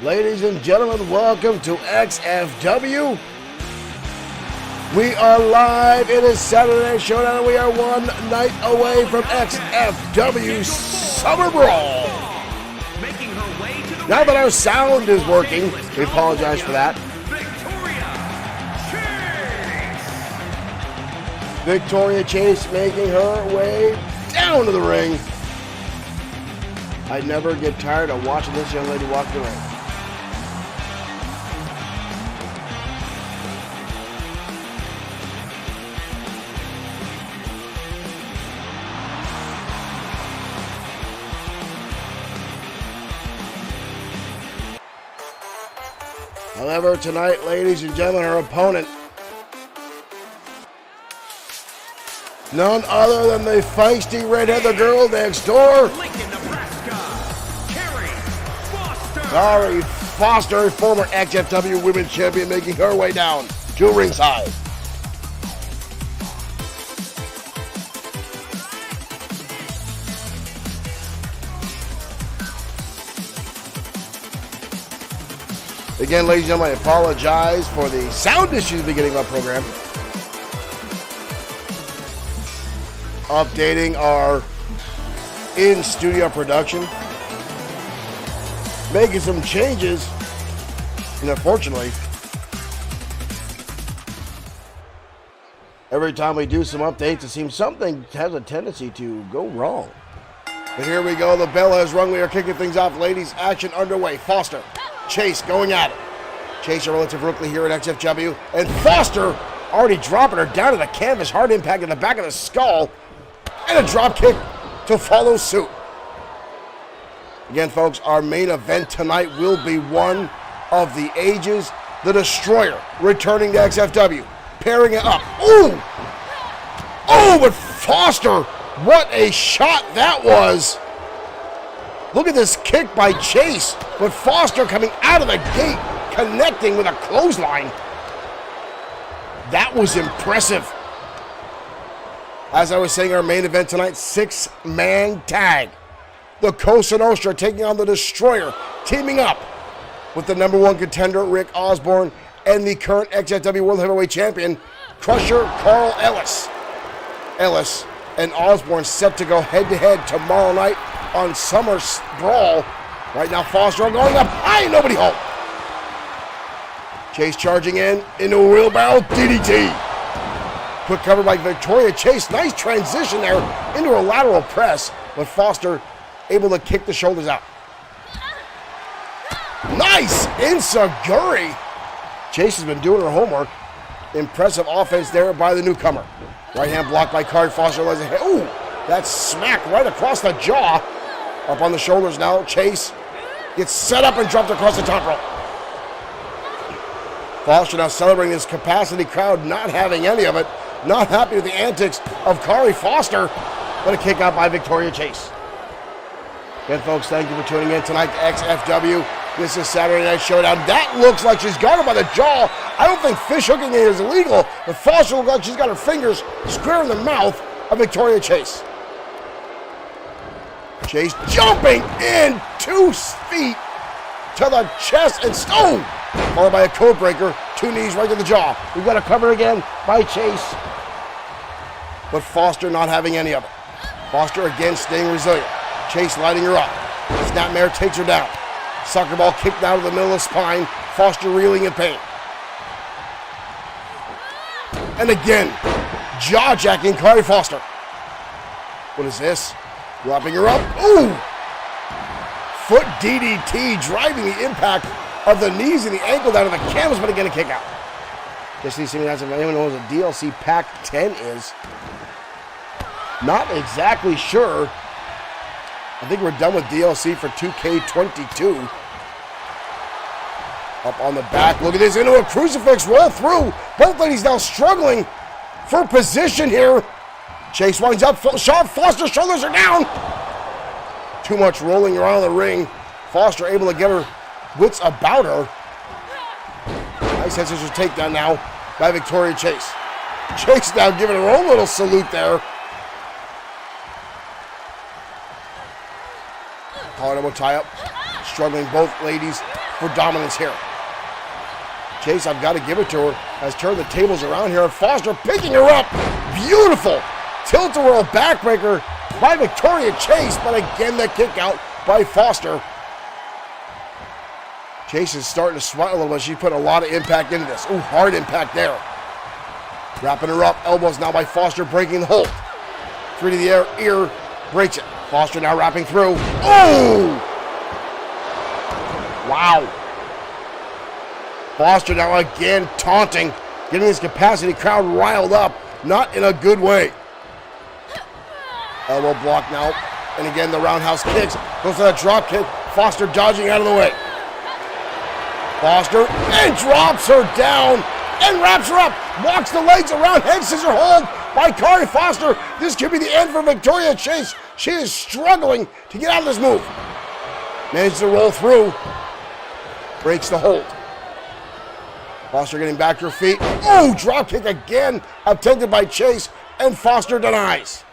Ladies and gentlemen, welcome to XFW. We are live. It is Saturday Showdown, and we are one night away from XFW Summer Brawl. Now that our sound is working, we apologize for that. Victoria Chase making her way down to the ring. I never get tired of watching this young lady walk the ring. However, tonight, ladies and gentlemen, her opponent, none other than the feisty redhead, the girl next door, Kari Foster, former XFW Women's Champion, making her way down to ringside. Again, ladies and gentlemen, I apologize for the sound issues at the beginning of our program. Updating our in-studio production. Making some changes. And unfortunately, every time we do some updates, it seems something has a tendency to go wrong. But here we go. The bell has rung. We are kicking things off. Ladies, action underway. Foster. Chase going at it. Chase a relative rookie here at XFW. And Foster already dropping her down to the canvas. Hard impact in the back of the skull. And a drop kick to follow suit. Again, folks, our main event tonight will be one of the ages. The Destroyer returning to XFW. Pairing it up. Ooh! Oh, but Foster, what a shot that was. Look at this kick by Chase, with Foster coming out of the gate, connecting with a clothesline. That was impressive. As I was saying, our main event tonight, 6-man tag. The Cosa Nostra taking on the Destroyer, teaming up with the #1 contender, Rick Osborne, and the current XFW World Heavyweight Champion, Crusher Carl Ellis. Ellis and Osborne set to go head-to-head tomorrow night on Summer Brawl. Right now, Foster going up high, nobody home. Chase charging into a wheelbarrow DDT. Quick cover by Victoria Chase. Nice transition there into a lateral press, but Foster able to kick the shoulders out. Nice enziguri. Chase has been doing her homework. Impressive offense there by the newcomer. Right hand blocked by Kari Foster. Ooh, that smack right across the jaw. Up on the shoulders now. Chase gets set up and dropped across the top rope. Foster now celebrating this capacity crowd, not having any of it. Not happy with the antics of Kari Foster, but a kick out by Victoria Chase. Again, folks, thank you for tuning in tonight to XFW. This is Saturday Night Showdown. That looks like she's got her by the jaw. I don't think fish hooking is illegal, but Foster looks like she's got her fingers square in the mouth of Victoria Chase. Chase jumping in 2 feet to the chest and stone, followed by a code breaker, 2 knees right to the jaw. We've got a cover again by Chase, but Foster not having any of it. Foster again staying resilient. Chase lighting her up. Snapmare takes her down. Soccer ball kicked down to the middle of the spine. Foster reeling in pain. And again, jaw-jacking Kari Foster. What is this? Dropping her up. Ooh! Foot DDT, driving the impact of the knees and the ankle down to the canvas, but again a kick out. Just need to see if anyone knows what DLC Pack 10 is. Not exactly sure. I think we're done with DLC for 2K22. Up on the back. Look at this. Into a crucifix. Roll through. Both ladies now struggling for position here. Chase winds up. Foster's shoulders are down. Too much rolling around the ring. Foster able to get her wits about her. Nice head scissors takedown now by Victoria Chase. Chase now giving her own little salute there. Collar elbow tie up. Struggling both ladies for dominance here. Chase, I've got to give it to her, has turned the tables around here. And Foster picking her up. Beautiful tilt-a-whirl backbreaker by Victoria Chase, but again the kick out by Foster. Chase is starting to sweat a little bit. She put a lot of impact into this. Ooh, hard impact there. Wrapping her up. Elbows now by Foster, breaking the hold. Three to the air. Ear breaks it. Foster now wrapping through. Oh! Wow. Foster now again taunting, getting his capacity crowd riled up. Not in a good way. Elbow block now. And again, the roundhouse kicks. Goes for that drop kick. Foster dodging out of the way. Foster and drops her down and wraps her up. Walks the legs around, head scissor hold by Kari Foster. This could be the end for Victoria Chase. She is struggling to get out of this move. Manages to roll through. Breaks the hold. Foster getting back to her feet. Oh, drop kick again. Attempted by Chase, and Foster denies.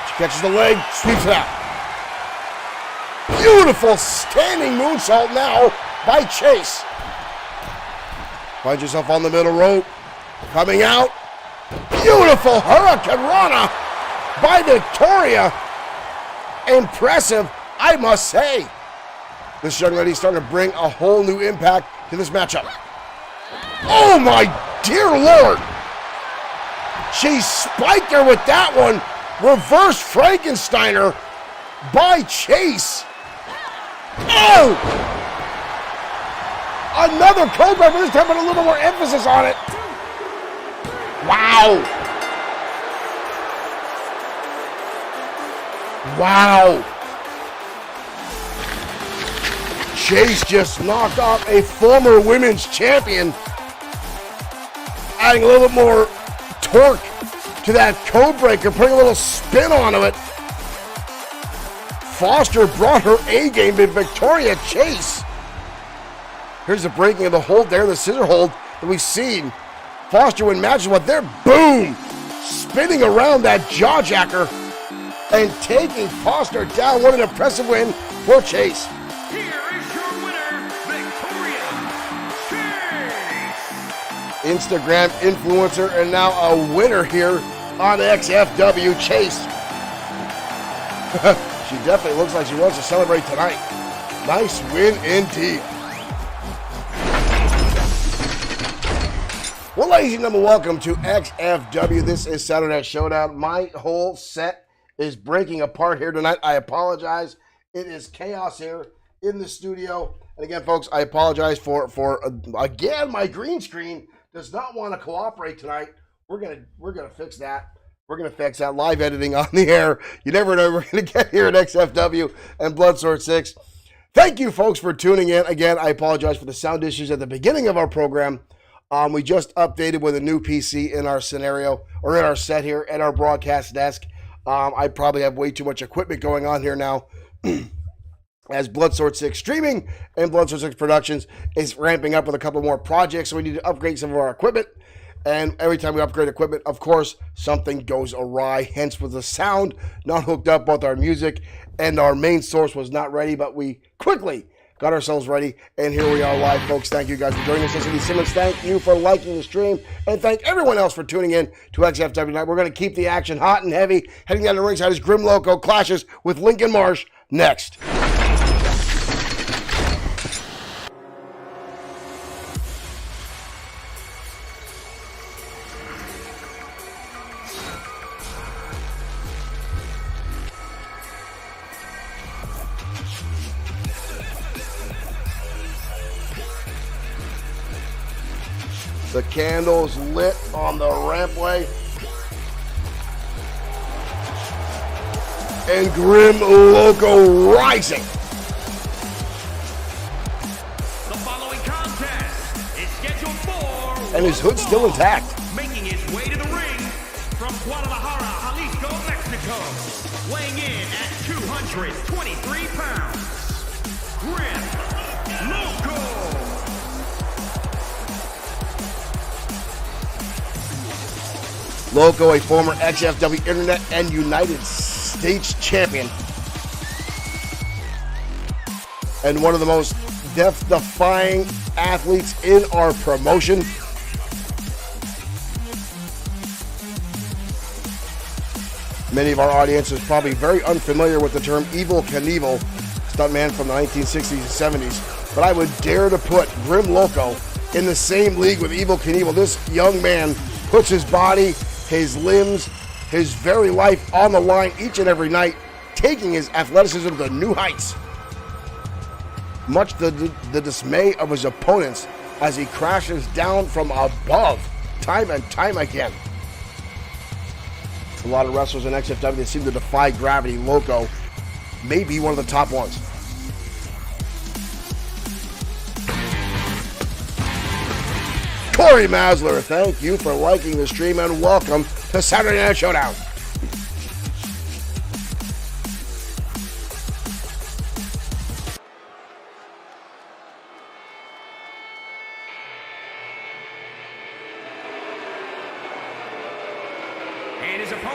She catches the leg, sweeps it out. Beautiful standing moonsault now by Chase. Finds yourself on the middle rope. Coming out. Beautiful Hurricane Rana by Victoria. Impressive, I must say. This young lady's starting to bring a whole new impact to this matchup. Oh my dear Lord. She spiked her with that one. Reverse Frankensteiner by Chase. Oh! Another cobra, but this time with a little more emphasis on it. Wow. Wow. Chase just knocked off a former women's champion, adding a little bit more torque to that code breaker, putting a little spin onto it. Foster brought her A game to Victoria Chase. Here's the breaking of the hold there, the scissor hold that we've seen. Foster when matches with their boom, spinning around that jaw jacker and taking Foster down. What an impressive win for Chase. Instagram influencer and now a winner here on XFW. Chase. She definitely looks like she wants to celebrate tonight. Nice win indeed. Well, ladies and gentlemen, welcome to XFW. This is Saturday Night Showdown. My whole set is breaking apart here tonight. I apologize. It is chaos here in the studio. And again, folks, I apologize for again, my green screen does not want to cooperate tonight. We're gonna fix that. We're gonna fix that live editing on the air. You never know. We're gonna get here at XFW and Bloodsword6. Thank you, folks, for tuning in. Again, I apologize for the sound issues at the beginning of our program. We just updated with a new PC in our scenario or in our set here at our broadcast desk. I probably have way too much equipment going on here now. As Bloodsword6 Streaming and Bloodsword6 Productions is ramping up with a couple more projects, so we need to upgrade some of our equipment. And every time we upgrade equipment, of course, something goes awry. Hence, with the sound not hooked up, both our music and our main source was not ready, but we quickly got ourselves ready, and here we are live, folks. Thank you guys for joining us. This is Lee Simmons. Thank you for liking the stream, and thank everyone else for tuning in to XFW tonight. We're going to keep the action hot and heavy. Heading down the ringside as Grim Loco clashes with Lincoln Marsh next. The candles lit on the rampway. And Grim Loco rising. The following contest is scheduled for... And his hood's still intact. Making his way to the ring from Guadalajara, Jalisco, Mexico. Weighing in at 223 pounds. Grim Loco. Loco, a former XFW Internet and United States champion. and one of the most death-defying athletes in our promotion. Many of our audience is probably very unfamiliar with the term Evel Knievel, stuntman from the 1960s and 70s, but I would dare to put Grim Loco in the same league with Evel Knievel. This young man puts his body, his limbs, his very life on the line each and every night, taking his athleticism to new heights. Much to the dismay of his opponents as he crashes down from above time and time again. A lot of wrestlers in XFW that seem to defy gravity. Loco may be one of the top ones. Corey Masler, thank you for liking the stream and welcome to Saturday Night Showdown.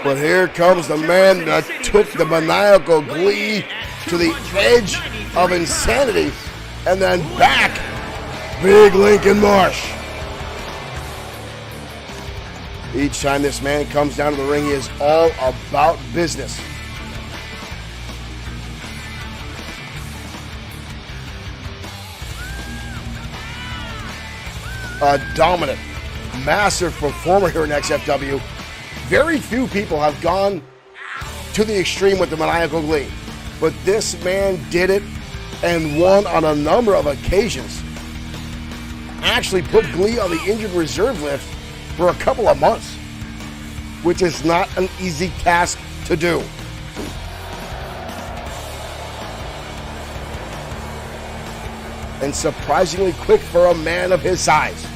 But here comes the man that took the maniacal glee to the edge of insanity and then back, Big Lincoln Marsh. Each time this man comes down to the ring, he is all about business. A dominant, massive performer here in XFW. Very few people have gone to the extreme with the maniacal glee, but this man did it and won on a number of occasions. Actually put glee on the injured reserve list for a couple of months, which is not an easy task to do. And surprisingly quick for a man of his size.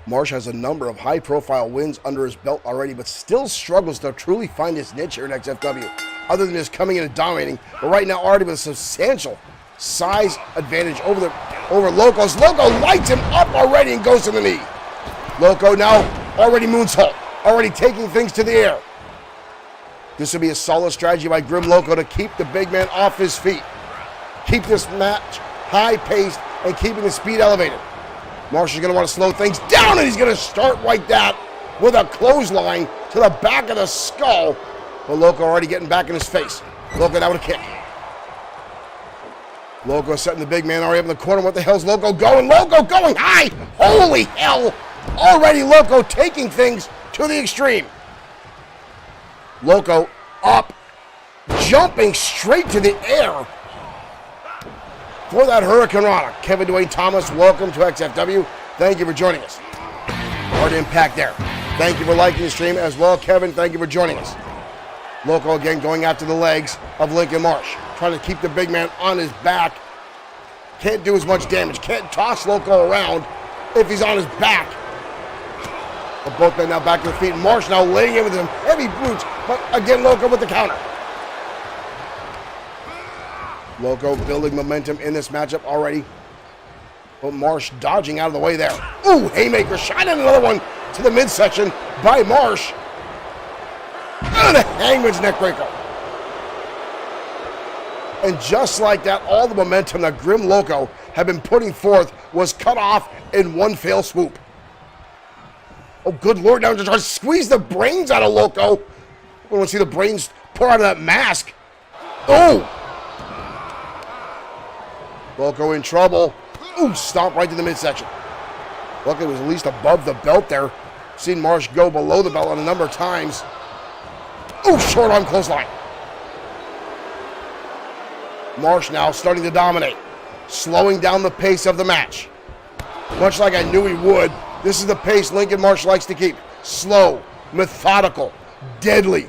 Marsh has a number of high-profile wins under his belt already, but still struggles to truly find his niche here in XFW, other than just coming in and dominating. But right now, already with a substantial size advantage over Loco's. Loco lights him up already and goes to the knee. Loco now already moonsault, already taking things to the air. This will be a solid strategy by Grim Loco to keep the big man off his feet, keep this match high-paced, and keeping the speed elevated. Marsh is going to want to slow things down, and he's going to start like that with a clothesline to the back of the skull. But Loco already getting back in his face. Loco now with a kick. Loco setting the big man already up in the corner. What the hell's Loco going? Loco going high! Holy hell! Already Loco taking things to the extreme. Loco up, jumping straight to the air for that Hurricane Rana. Kevin Dwayne Thomas, welcome to XFW. Thank you for joining us. Hard impact there. Thank you for liking the stream as well, Kevin. Thank you for joining us. Loco again going after the legs of Lincoln Marsh, trying to keep the big man on his back. Can't do as much damage. Can't toss Loco around if he's on his back. But both men now back to the feet. Marsh now laying in with some heavy boots, but again Loco with the counter. Loco building momentum in this matchup already. But Marsh dodging out of the way there. Ooh, haymaker shot in another one to the midsection by Marsh. And a Hangman's neckbreaker. And just like that, all the momentum that Grim Loco had been putting forth was cut off in one fell swoop. Oh, good Lord, now just trying to squeeze the brains out of Loco. We want to see the brains pour out of that mask. Oh! Loco in trouble. Ooh, stomp right to the midsection. Luckily, it was at least above the belt there. Seen Marsh go below the belt on a number of times. Ooh, short arm clothesline. Marsh now starting to dominate, slowing down the pace of the match. Much like I knew he would, this is the pace Lincoln Marsh likes to keep. Slow, methodical, deadly.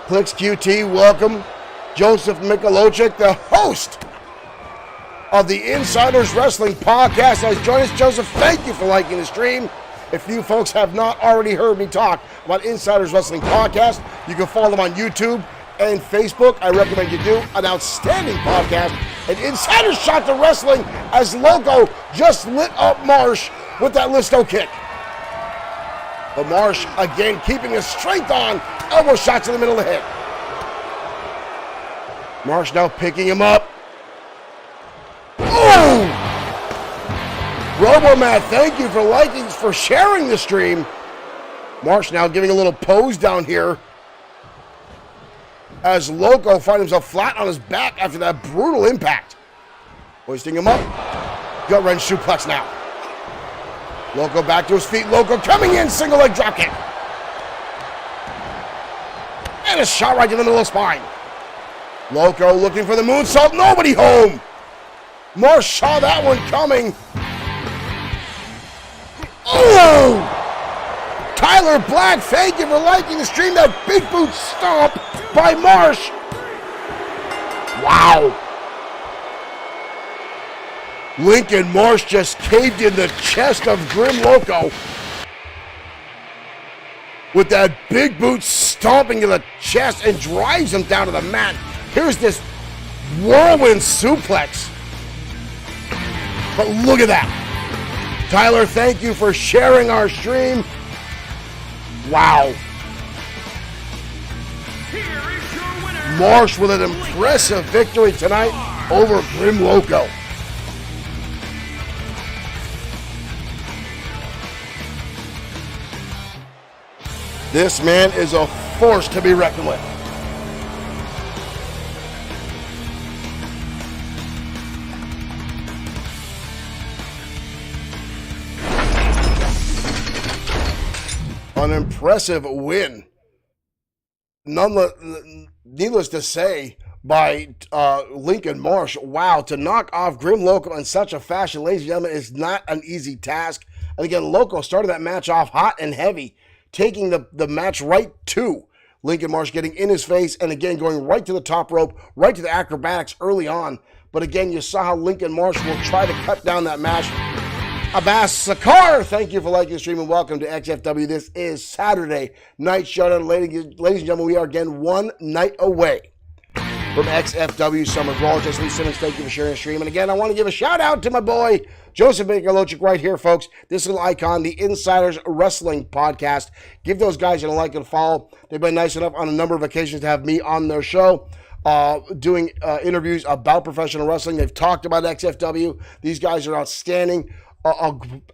Clicks QT, welcome. Joseph Mikulocic, the host of the Insiders Wrestling Podcast, has joined us. Joseph, thank you for liking the stream. If you folks have not already heard me talk about Insiders Wrestling Podcast, you can follow them on YouTube, and Facebook, I recommend you do. An outstanding podcast, an insider shot to wrestling as Loco just lit up Marsh with that Listo kick. But Marsh, again, keeping his strength on. Elbow shots in the middle of the head. Marsh now picking him up. Oh! Robomat, thank you for sharing the stream. Marsh now giving a little pose down here as Loco finds himself flat on his back after that brutal impact. Hoisting him up. Gut wrench suplex now. Loco back to his feet. Loco coming in, single leg drop kick. And a shot right to the middle of the spine. Loco looking for the moonsault. Nobody home. Marsh saw that one coming. Oh! Tyler Black, thank you for liking the stream. That big boot stomp by Marsh. Wow. Lincoln Marsh just caved in the chest of Grim Loco with that big boot stomping to the chest and drives him down to the mat. Here's this whirlwind suplex. But look at that. Tyler, thank you for sharing our stream. Wow. Marsh with an impressive victory tonight over Grim Loco. This man is a force to be reckoned with. An impressive win. Needless to say, by Lincoln Marsh. Wow, to knock off Grim Loco in such a fashion, ladies and gentlemen, is not an easy task. And again, Loco started that match off hot and heavy, taking the match right to Lincoln Marsh, getting in his face, and again, going right to the top rope, right to the acrobatics early on. But again, you saw how Lincoln Marsh will try to cut down that match. Abbas Sakar, thank you for liking the stream and welcome to XFW. This is Saturday Night Showdown. Ladies and gentlemen, we are again one night away from XFW Summer Brawl. Just Lee Simmons, thank you for sharing the stream. And again, I want to give a shout out to my boy, Joseph Baker-Lochik right here, folks. This little icon, the Insiders Wrestling Podcast. Give those guys a like and follow. They've been nice enough on a number of occasions to have me on their show, doing interviews about professional wrestling. They've talked about XFW. These guys are outstanding.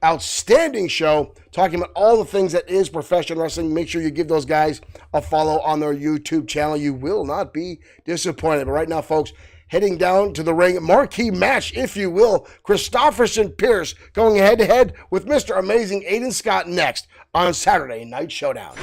Outstanding show talking about all the things that is professional wrestling. Make sure you give those guys a follow on their YouTube channel. You will not be disappointed. But right now, folks, heading down to the ring, marquee match, if you will. Christopherson Pierce going head-to-head with Mr. Amazing Aiden Scott next on Saturday Night Showdown.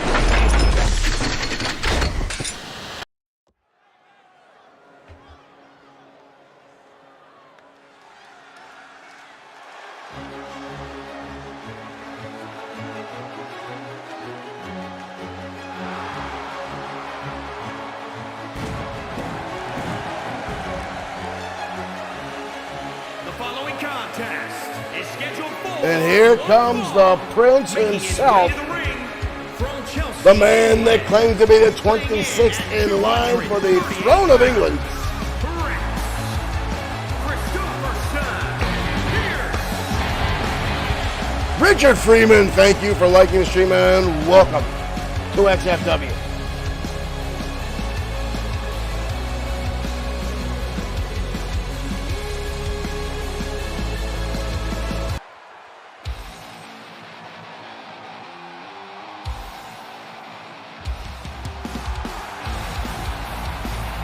And here comes the Prince himself, the man that claimed to be the 26th in line for the throne of England. Richard Freeman, thank you for liking the stream and welcome to XFW.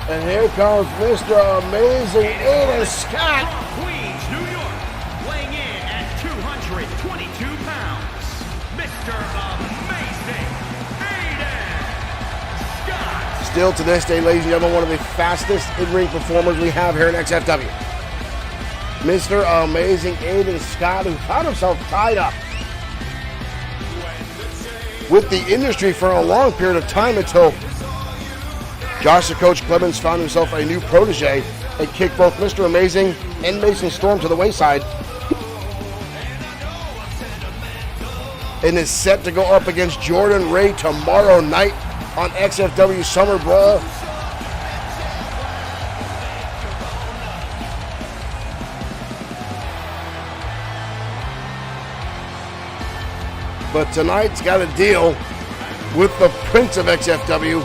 And here comes Mr. Amazing Aiden Scott. Queens, New York, weighing in at 222 pounds, Mr. Amazing Aiden Scott. Still to this day, ladies and gentlemen, one of the fastest in-ring performers we have here in XFW. Mr. Amazing Aiden Scott, who found himself tied up with the industry for a long period of time until Josh the Coach Clemens found himself a new protege and kicked both Mr. Amazing and Mason Storm to the wayside. And is set to go up against Jordan Ray tomorrow night on XFW Summer Brawl. But tonight's got to deal with the Prince of XFW,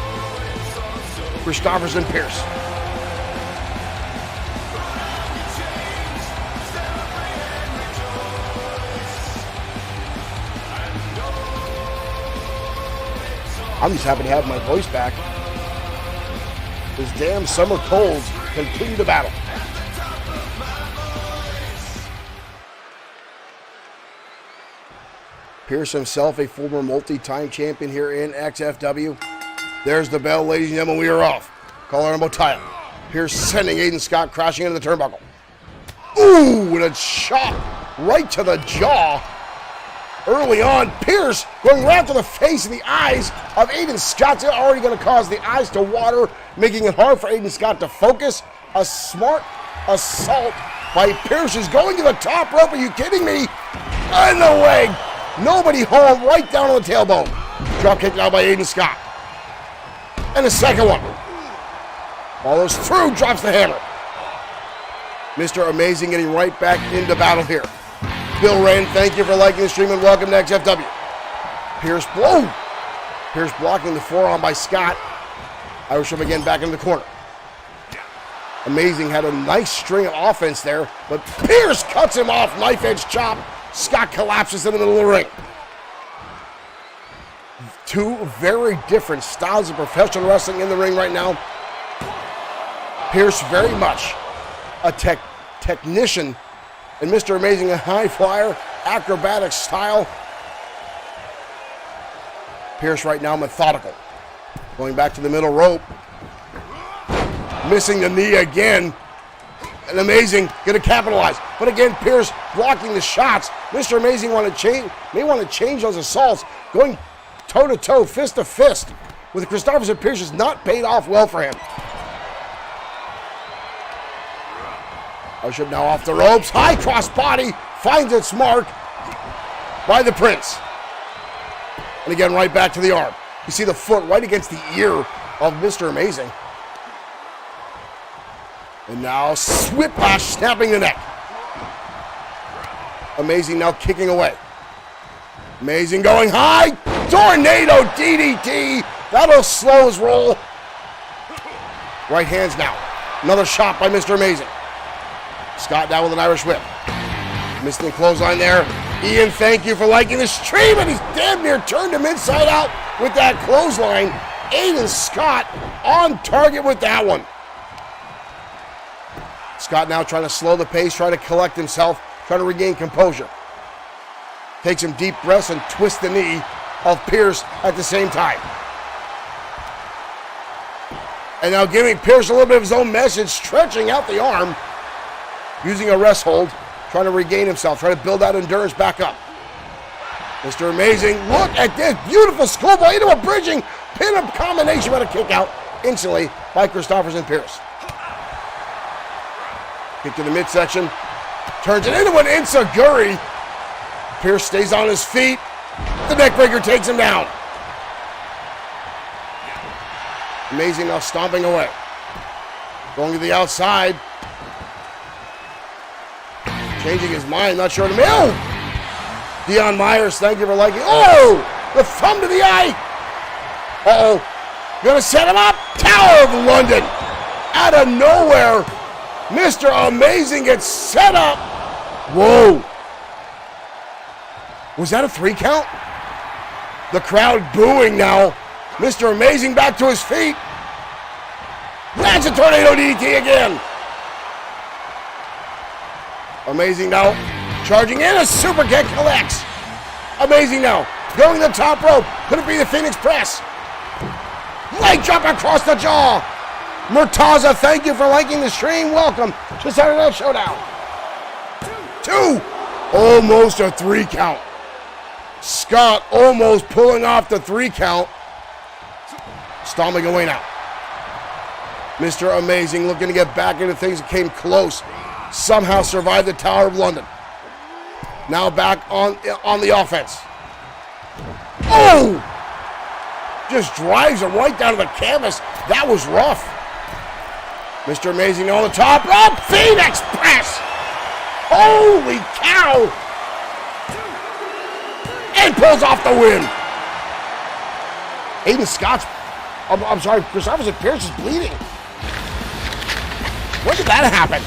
Christopherson Pierce. I'm just happy to have my voice back. This damn summer colds continue the battle. Pierce himself, a former multi-time champion here in XFW. There's the bell, ladies and gentlemen, we are off. Caller number title. Pierce sending Aiden Scott crashing into the turnbuckle. Ooh, and a shot right to the jaw. Early on, Pierce going right to the face and the eyes of Aiden Scott. They're already going to cause the eyes to water, making it hard for Aiden Scott to focus. A smart assault by Pierce is going to the top rope. Are you kidding me? In the leg. Nobody home, right down on the tailbone. Drop kick now by Aiden Scott. And the second one. Follows through, drops the hammer. Mr. Amazing getting right back into battle here. Bill Rain, thank you for liking the stream and welcome to XFW. Pierce blow. Pierce blocking the forearm by Scott. Irish whip again back in the corner. Amazing had a nice string of offense there, but Pierce cuts him off, knife edge chop. Scott collapses in the middle of the ring. Two very different styles of professional wrestling in the ring right now. Pierce very much a technician, and Mr. Amazing a high flyer, acrobatic style. Pierce right now methodical. Going back to the middle rope. Missing the knee again. And Amazing gonna capitalize. But again, Pierce blocking the shots. Mr. Amazing may want to change those assaults. Going toe to toe, fist to fist with Christopherson Pierce has not paid off well for him. Usher now off the ropes. High cross body finds its mark by the Prince. And again, right back to the arm. You see the foot right against the ear of Mr. Amazing. And now whiplash snapping the neck. Amazing now kicking away. Amazing going high. Tornado DDT. That'll slow his roll. Right hands now. Another shot by Mr. Amazing. Scott down with an Irish whip. Missed the clothesline there. Ian, thank you for liking the stream, and he's damn near turned him inside out with that clothesline. Aiden Scott on target with that one. Scott now trying to slow the pace, trying to collect himself, trying to regain composure. Takes some deep breaths and twists the knee of Pierce at the same time. And now giving Pierce a little bit of his own message, stretching out the arm, using a rest hold, trying to regain himself, trying to build that endurance back up. Mr. Amazing, look at this beautiful schoolboy into a bridging pin-up combination, but a kick out instantly by Christopherson Pierce. Kick to the midsection, turns it into an enziguri. Pierce stays on his feet. The neckbreaker takes him down. Amazing now stomping away. Going to the outside. Changing his mind, not sure to me. Oh! Dion Myers, thank you for liking. Oh! The thumb to the eye. Uh-oh. Gonna set him up. Tower of London. Out of nowhere, Mr. Amazing gets set up. Whoa. Was that a 3 count? The crowd booing now. Mr. Amazing back to his feet. Lands a tornado DDT again. Amazing now charging in. A super kick collects. Amazing now going to the top rope. Could it be the Phoenix Press? Leg drop across the jaw. Murtaza, thank you for liking the stream. Welcome to Saturday Night Showdown. 2. Almost a 3 count. Scott almost pulling off the 3 count. Stomping away now. Mr. Amazing looking to get back into things that came close. Somehow survived the Tower of London. Now back on the offense. Oh! Just drives him right down to the canvas. That was rough. Mr. Amazing on the top rope. Phoenix Press. Holy cow. And pulls off the win. Aiden Scott's, I'm sorry, Christopher Pierce is bleeding. When did that happen?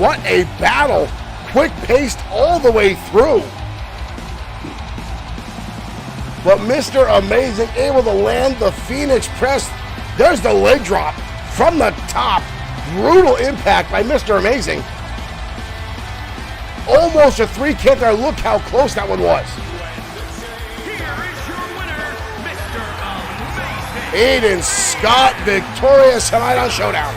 What a battle. Quick-paced all the way through. But Mr. Amazing able to land the Phoenix Press. There's the leg drop from the top. Brutal impact by Mr. Amazing. Almost a 3 count there. Look how close that one was. Here is your winner, Mr. Amazing. Aiden Scott victorious tonight on Showdown.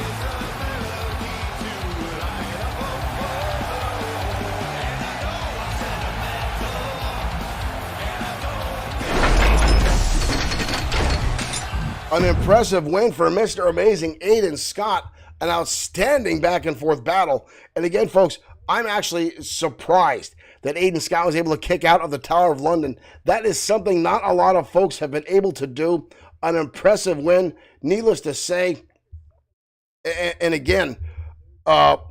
An impressive win for Mr. Amazing Aiden Scott. An outstanding back and forth battle. And again, folks, I'm actually surprised that Aiden Scott was able to kick out of the Tower of London. That is something not a lot of folks have been able to do. An impressive win, needless to say. And again, Kevin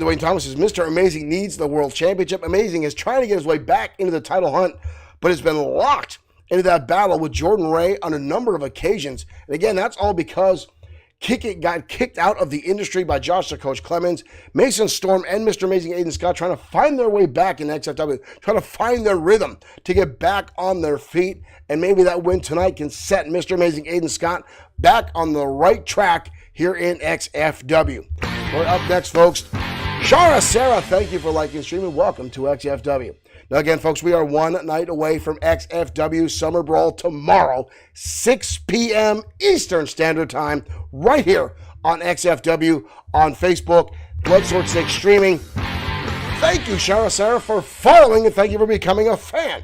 Dwayne Thomas says, Mr. Amazing needs the World Championship. Amazing is trying to get his way back into the title hunt, but has been locked into that battle with Jordan Ray on a number of occasions. And again, that's all because got kicked out of the industry by Josh the Coach Clemens. Mason Storm and Mr. Amazing Aiden Scott trying to find their way back in XFW, trying to find their rhythm to get back on their feet. And maybe that win tonight can set Mr. Amazing Aiden Scott back on the right track here in XFW. We're up next, folks. Shara Sarah, thank you for liking and streaming. Welcome to XFW. Now again, folks, we are one night away from XFW Summer Brawl tomorrow, 6 p.m. Eastern Standard Time, right here on XFW on Facebook, Bloodsword6 Streaming. Thank you, Shara Sarah, for following, and thank you for becoming a fan.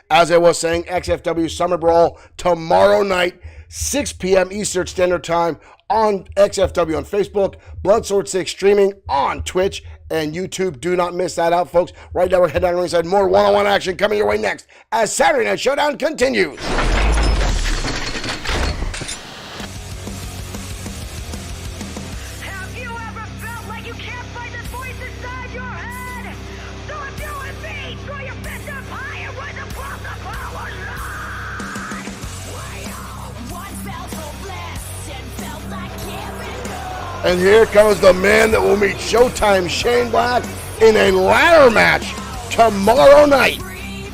As I was saying, XFW Summer Brawl tomorrow night, 6 p.m. Eastern Standard Time on XFW on Facebook, Bloodsword6 Streaming on Twitch and YouTube. Do not miss that out, folks. Right now, we're heading down ringside. More one-on-one action coming your way next as Saturday Night Showdown continues. Have you ever felt like you can't fight this voice inside your head? So if you and me, throw your fist up high and rise above the power line. We all once felt hopeless and felt like giving up. And here comes the man that will meet Showtime Shane Black in a ladder match tomorrow night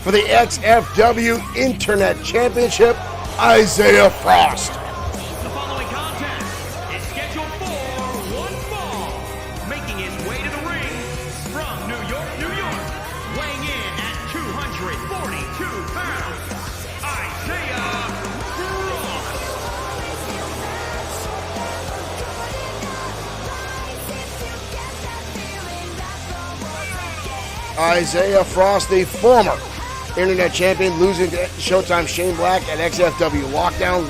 for the XFW Internet Championship, Isaiah Frost. The following contest is scheduled for one fall. Making his way to the ring from New York, New York, weighing in at 242 pounds, Isaiah Frost. Isaiah Frost, the former Internet Champion, losing to Showtime Shane Black at XFW Lockdown.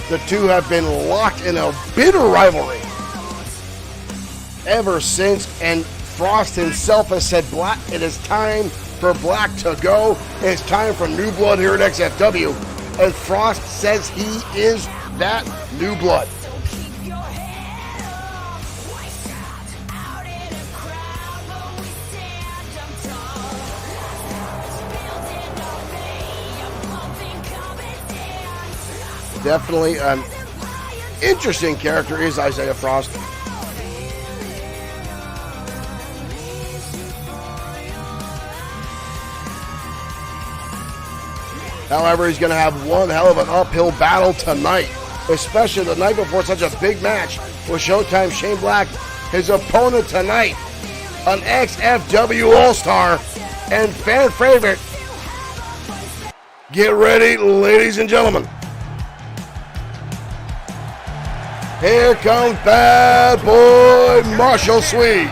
The two have been locked in a bitter rivalry ever since, and Frost himself has said, Black, it is time for Black to go. It's time for new blood here at XFW. And Frost says he is that new blood. Definitely an interesting character is Isaiah Frost. However, he's going to have one hell of an uphill battle tonight, especially the night before such a big match with Showtime Shane Black. His opponent tonight, an XFW All-Star and fan favorite. Get ready, ladies and gentlemen. Here comes Bad Boy Marshall Sweet.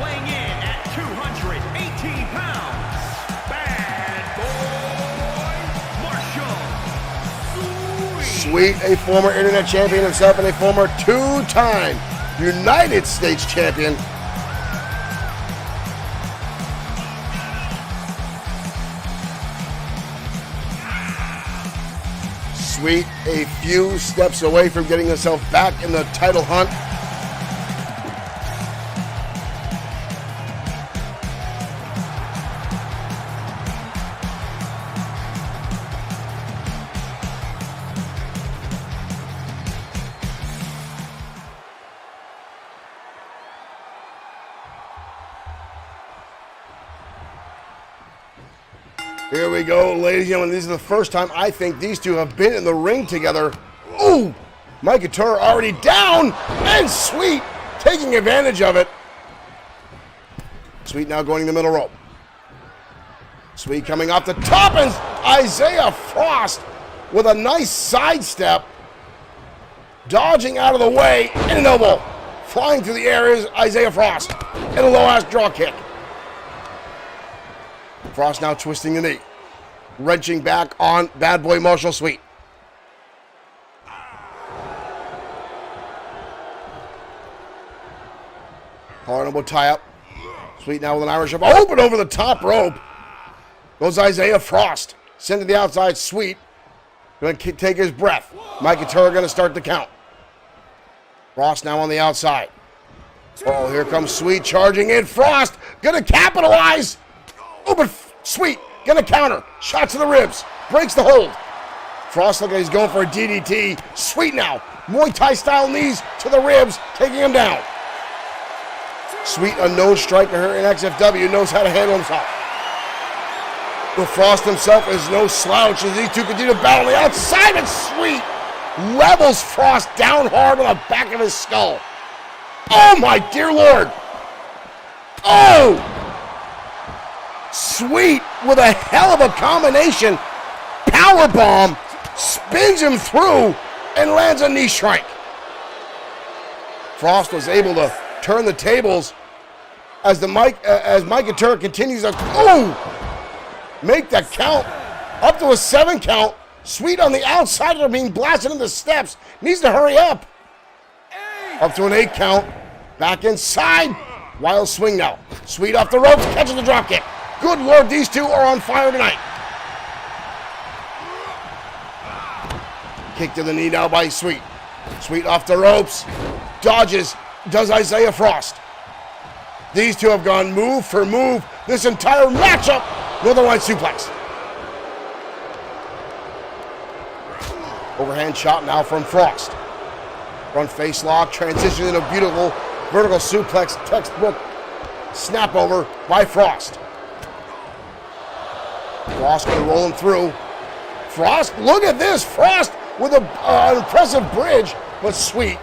Weighing in at 218 pounds, Bad Boy Marshall Sweet, a former Internet Champion himself and a former two-time United States Champion. Sweet, a few steps away from getting himself back in the title hunt. Here we go, ladies and gentlemen. This is the first time I think these two have been in the ring together. Ooh! Mike Couture already down, and Sweet taking advantage of it. Sweet now going the middle rope. Sweet coming off the top, and Isaiah Frost with a nice sidestep. Dodging out of the way, and an elbow. Flying through the air is Isaiah Frost, and a low-ass draw kick. Frost now twisting the knee. Wrenching back on Bad Boy Marshall Sweet. Hard elbow tie-up. Sweet now with an Irish up. Open over the top rope. Goes Isaiah Frost. Sent to the outside. Sweet. Going to take his breath. Mike Couture going to start the count. Frost now on the outside. Oh, here comes Sweet charging in. Frost going to capitalize. Open. Sweet. Going to counter. Shot to the ribs. Breaks the hold. Frost looking like he's going for a DDT. Sweet now. Muay Thai style knees to the ribs. Taking him down. Sweet, a known striker here in XFW, knows how to handle himself. But Frost himself is no slouch as these two continue to battle on the outside, and Sweet levels Frost down hard on the back of his skull. Oh my dear Lord. Oh! Sweet with a hell of a combination. Powerbomb, spins him through, and lands a knee strike. Frost was able to turn the tables as Mike Couture continues to make that count up to a 7 count. Sweet on the outside of being blasted into the steps. Needs to hurry up. Up to an 8 count. Back inside. Wild swing now. Sweet off the ropes. Catches the drop kick. Good Lord, these two are on fire tonight. Kick to the knee now by Sweet. Sweet off the ropes. Dodges. Does Isaiah Frost. These two have gone move for move this entire matchup. Northern Light suplex. Overhand shot now from Frost. Front face lock, transition into a beautiful vertical suplex, textbook snap over by Frost. Frost going to roll him through. Frost, look at this. Frost with an impressive bridge, but Sweet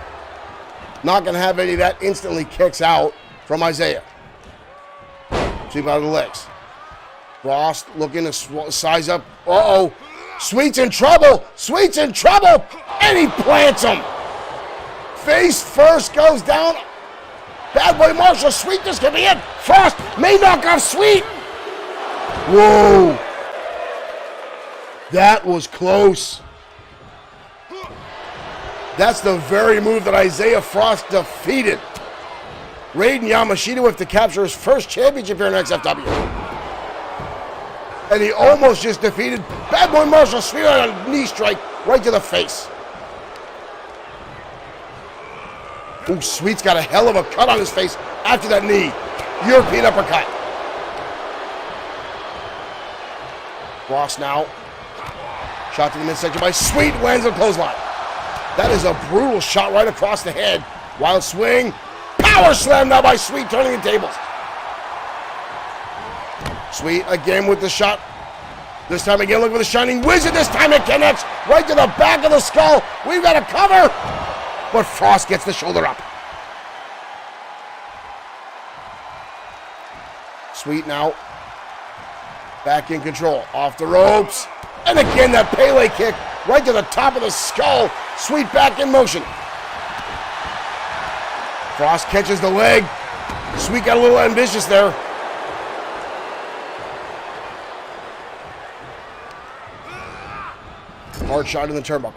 not going to have any of that. Instantly kicks out from Isaiah. Sweep out of the legs. Frost looking to size up. Uh-oh. Sweet's in trouble. Sweet's in trouble. And he plants him. Face first goes down. Bad Boy Marshall. Sweet, this could be it. Frost may knock off Sweet. Whoa. That was close. That's the very move that Isaiah Frost defeated Raiden Yamashita with to capture his first championship here in XFW. And he almost just defeated Bad Boy Marshall Sweet on a knee strike right to the face. Ooh, Sweet's got a hell of a cut on his face after that knee. European uppercut. Frost now. Shot to the midsection by Sweet, lands a clothesline. That is a brutal shot right across the head. Wild swing. Power slam now by Sweet, turning the tables. Sweet again with the shot. This time again, look for the Shining Wizard. This time it connects right to the back of the skull. We've got a cover. But Frost gets the shoulder up. Sweet now. Back in control. Off the ropes. And again, that Pele kick right to the top of the skull. Sweet back in motion. Frost catches the leg. Sweet got a little ambitious there. Hard shot in the turnbuckle.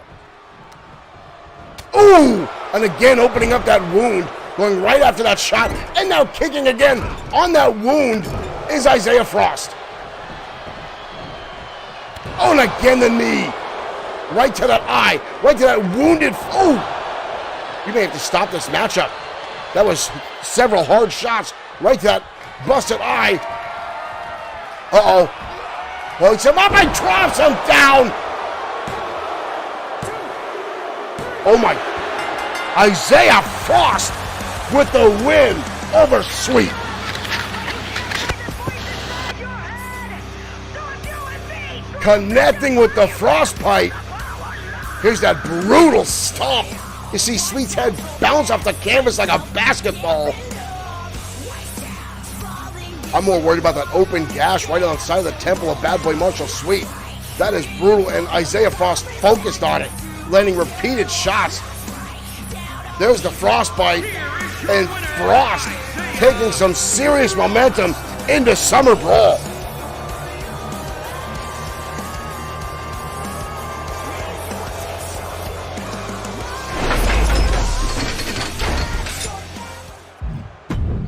Ooh! And again opening up that wound. Going right after that shot. And now kicking again on that wound is Isaiah Frost. Oh, and again the knee. Right to that eye. Right to that wounded. Ooh! You may have to stop this matchup. That was several hard shots. Right to that busted eye. Uh-oh. Pulls him up and drops him down. Oh my. Isaiah Frost with the win over Sweet. Your head! Don't do it, connecting with the frostbite. Here's that brutal stomp. You see Sweet's head bounce off the canvas like a basketball. I'm more worried about that open gash right on the side of the temple of Bad Boy Marshall Sweet. That is brutal, and Isaiah Frost focused on it, landing repeated shots. There's the frostbite, and Frost taking some serious momentum into Summer Brawl.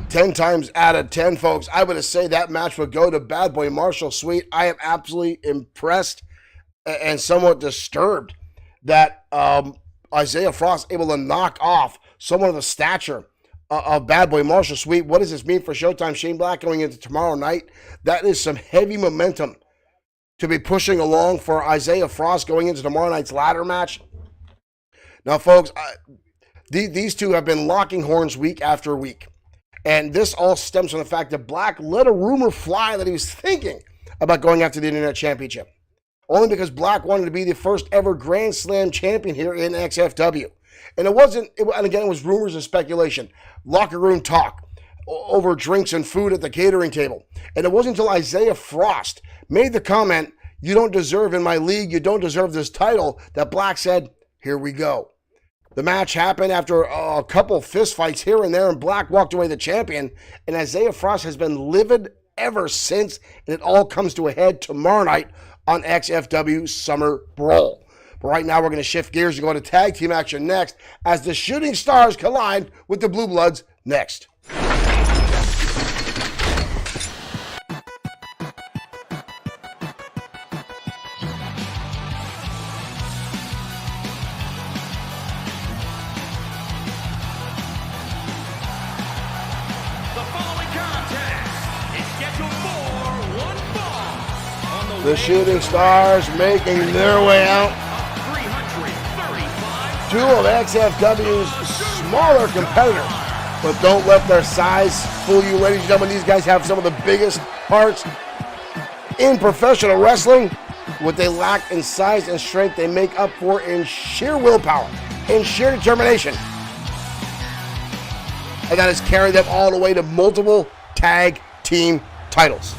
Ten times out of 10, folks, I would say that match would go to Bad Boy Marshall Sweet. I am absolutely impressed and somewhat disturbed that Isaiah Frost able to knock off someone of the stature of Bad Boy Marshall Sweet. What does this mean for Showtime Shane Black going into tomorrow night? That is some heavy momentum to be pushing along for Isaiah Frost going into tomorrow night's ladder match. Now, folks, these two have been locking horns week after week. And this all stems from the fact that Black let a rumor fly that he was thinking about going after the Internet Championship. Only because Black wanted to be the first ever Grand Slam champion here in XFW. And it was rumors and speculation. Locker room talk over drinks and food at the catering table. And it wasn't until Isaiah Frost made the comment, "You don't deserve in my league, you don't deserve this title," that Black said, "Here we go." The match happened after a couple fistfights here and there, and Black walked away the champion. And Isaiah Frost has been livid ever since, and it all comes to a head tomorrow night on XFW Summer Brawl. But right now, we're going to shift gears and go to tag team action next as the Shooting Stars collide with the Blue Bloods next. The Shooting Stars making their way out. Two of XFW's smaller competitors, but don't let their size fool you, ladies and gentlemen. These guys have some of the biggest hearts in professional wrestling. What they lack in size and strength, they make up for in sheer willpower, in sheer determination. And that has carried them all the way to multiple tag team titles.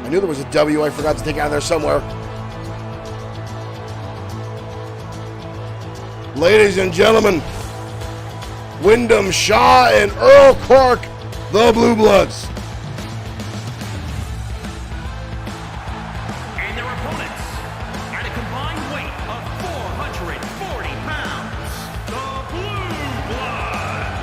I knew there was a W I forgot to take out of there somewhere. Ladies and gentlemen, Wyndham Shaw and Earl Clark, the Blue Bloods. And their opponents, at a combined weight of 440 pounds, the Blue Bloods.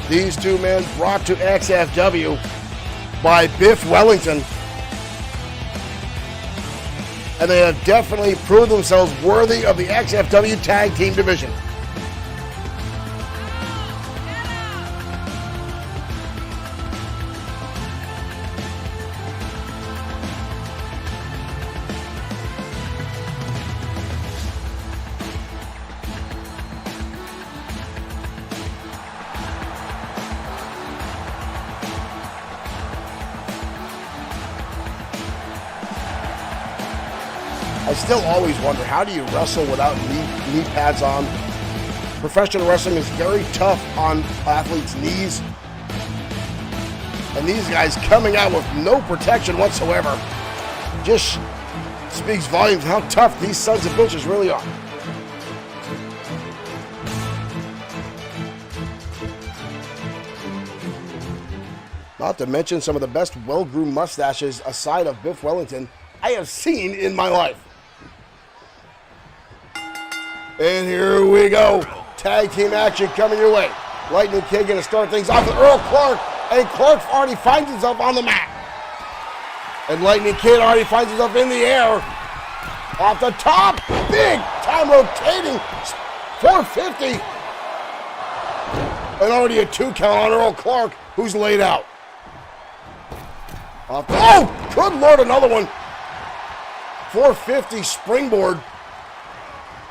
These two men brought to XFW by Biff Wellington. And they have definitely proved themselves worthy of the XFW Tag Team Division. I still always wonder, how do you wrestle without knee pads on? Professional wrestling is very tough on athletes' knees. And these guys coming out with no protection whatsoever just speaks volumes how tough these sons of bitches really are. Not to mention some of the best well-groomed mustaches aside of Biff Wellington I have seen in my life. And here we go. Tag team action coming your way. Lightning Kid going to start things off with Earl Clark. And Clark already finds himself on the mat. And Lightning Kid already finds himself in the air. Off the top. Big time rotating. 450. And already a 2 count on Earl Clark, who's laid out. Oh, good Lord, another one. 450 springboard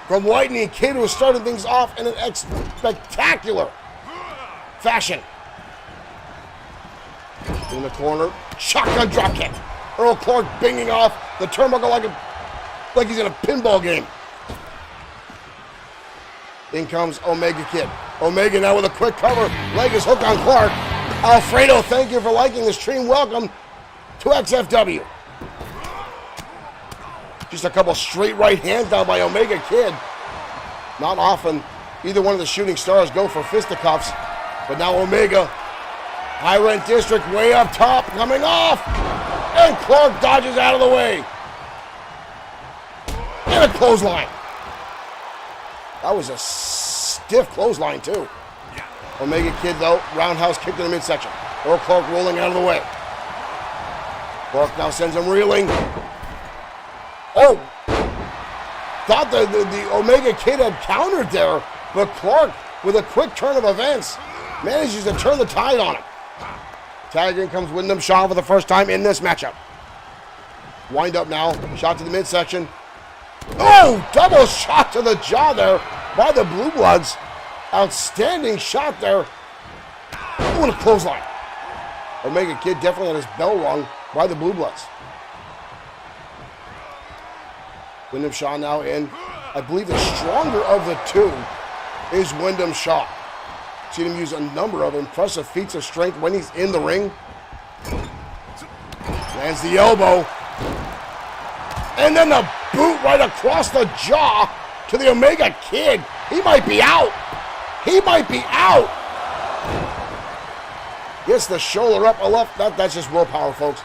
from Lightning Kid, who started things off in an spectacular fashion. In the corner, shotgun drop kick. Earl Clark binging off the turnbuckle like he's in a pinball game. In comes Omega Kid. Omega now with a quick cover. Leg is hooked on Clark. Alfredo, thank you for liking the stream. Welcome to XFW. Just a couple straight right hands down by Omega Kid. Not often either one of the shooting stars go for fisticuffs, but now Omega, high rent district way up top, coming off, and Clark dodges out of the way. And a clothesline. That was a stiff clothesline too. Omega Kid though, roundhouse kick to the midsection. Earl Clark rolling out of the way. Clark now sends him reeling. Oh! Thought the Omega Kid had countered there, but Clark, with a quick turn of events, manages to turn the tide on him. Tag in comes Wyndham Shaw for the first time in this matchup. Wind up now, shot to the midsection. Oh! Double shot to the jaw there by the Blue Bloods. Outstanding shot there. Oh, and a clothesline. Omega Kid definitely had his bell rung by the Blue Bloods. Wyndham Shaw now in. I believe the stronger of the two is Wyndham Shaw. Seen him use a number of impressive feats of strength when he's in the ring. Lands the elbow. And then the boot right across the jaw to the Omega Kid. He might be out. He might be out. Gets the shoulder up a left. That's just willpower, folks.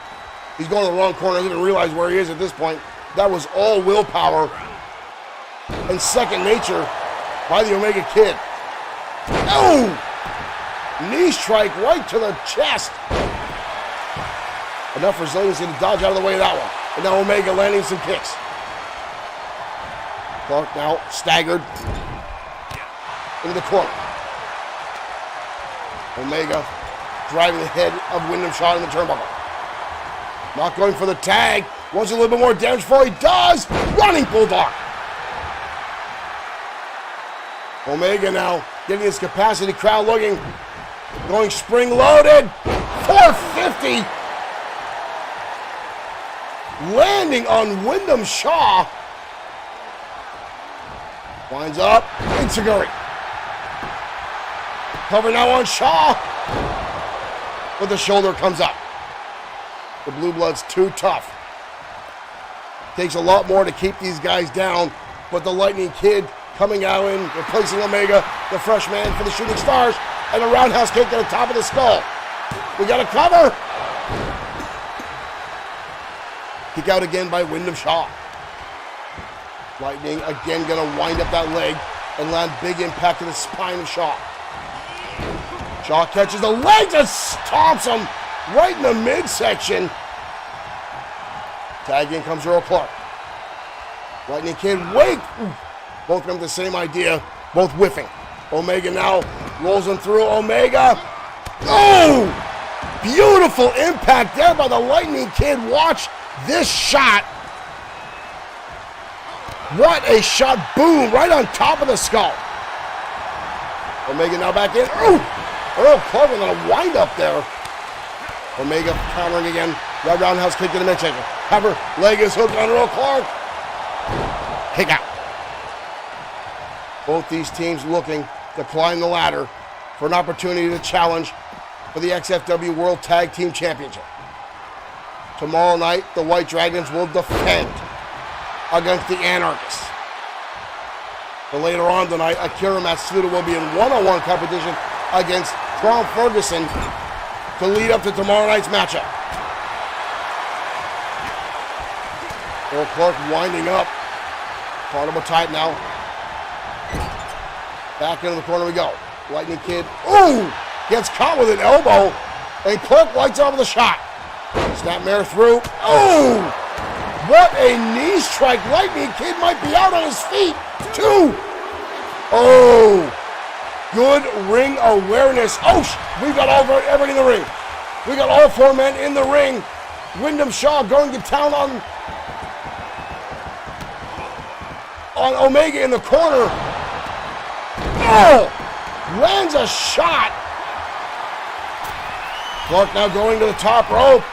He's going to the wrong corner. He doesn't realize where he is at this point. That was all willpower and second nature by the Omega Kid. Oh! Knee strike right to the chest. Enough resiliency to dodge out of the way of that one. And now Omega landing some kicks. Clark now staggered into the corner. Omega driving the head of Wyndham Shaw in the turnbuckle. Not going for the tag. Wants a little bit more damage before he does. Running Bulldog. Omega now getting his capacity crowd looking. Going spring loaded. 450. Landing on Wyndham Shaw. Winds up. Enzuigiri. Cover now on Shaw. But the shoulder comes up. The Blue Bloods too tough. Takes a lot more to keep these guys down, but the Lightning Kid coming out in, replacing Omega, the fresh man for the Shooting Stars, and a roundhouse kick to the top of the skull. We got a cover. Kick out again by Wyndham Shaw. Lightning again gonna wind up that leg and land big impact to the spine of Shaw. Shaw catches the leg and stomps him right in the midsection. Tag in comes Earl Clark. Lightning Kid, wait! Both come the same idea, both whiffing. Omega now rolls him through. Omega. Oh! Beautiful impact there by the Lightning Kid. Watch this shot. What a shot. Boom, right on top of the skull. Omega now back in. Oh! Earl Clark with a wind up there. Omega countering again. Right roundhouse kick to the midsection. Cover, leg is hooked on Earl Clark. Kick out. Both these teams looking to climb the ladder for an opportunity to challenge for the XFW World Tag Team Championship. Tomorrow night, the White Dragons will defend against the Anarchists. But later on tonight, Akira Matsuda will be in one-on-one competition against Crom Ferguson to lead up to tomorrow night's matchup. Earl Clark winding up. Carnival tight now. Back into the corner we go. Lightning Kid. Ooh! Gets caught with an elbow. And Clark lights off with a shot. Snapmare through. Ooh! What a knee strike. Lightning Kid might be out on his feet. 2. Oh! Good ring awareness. Oh! We've got everybody in the ring. We got all 4 men in the ring. Wyndham Shaw going to town on on Omega in the corner. Oh! Lands a shot. Clark now going to the top rope.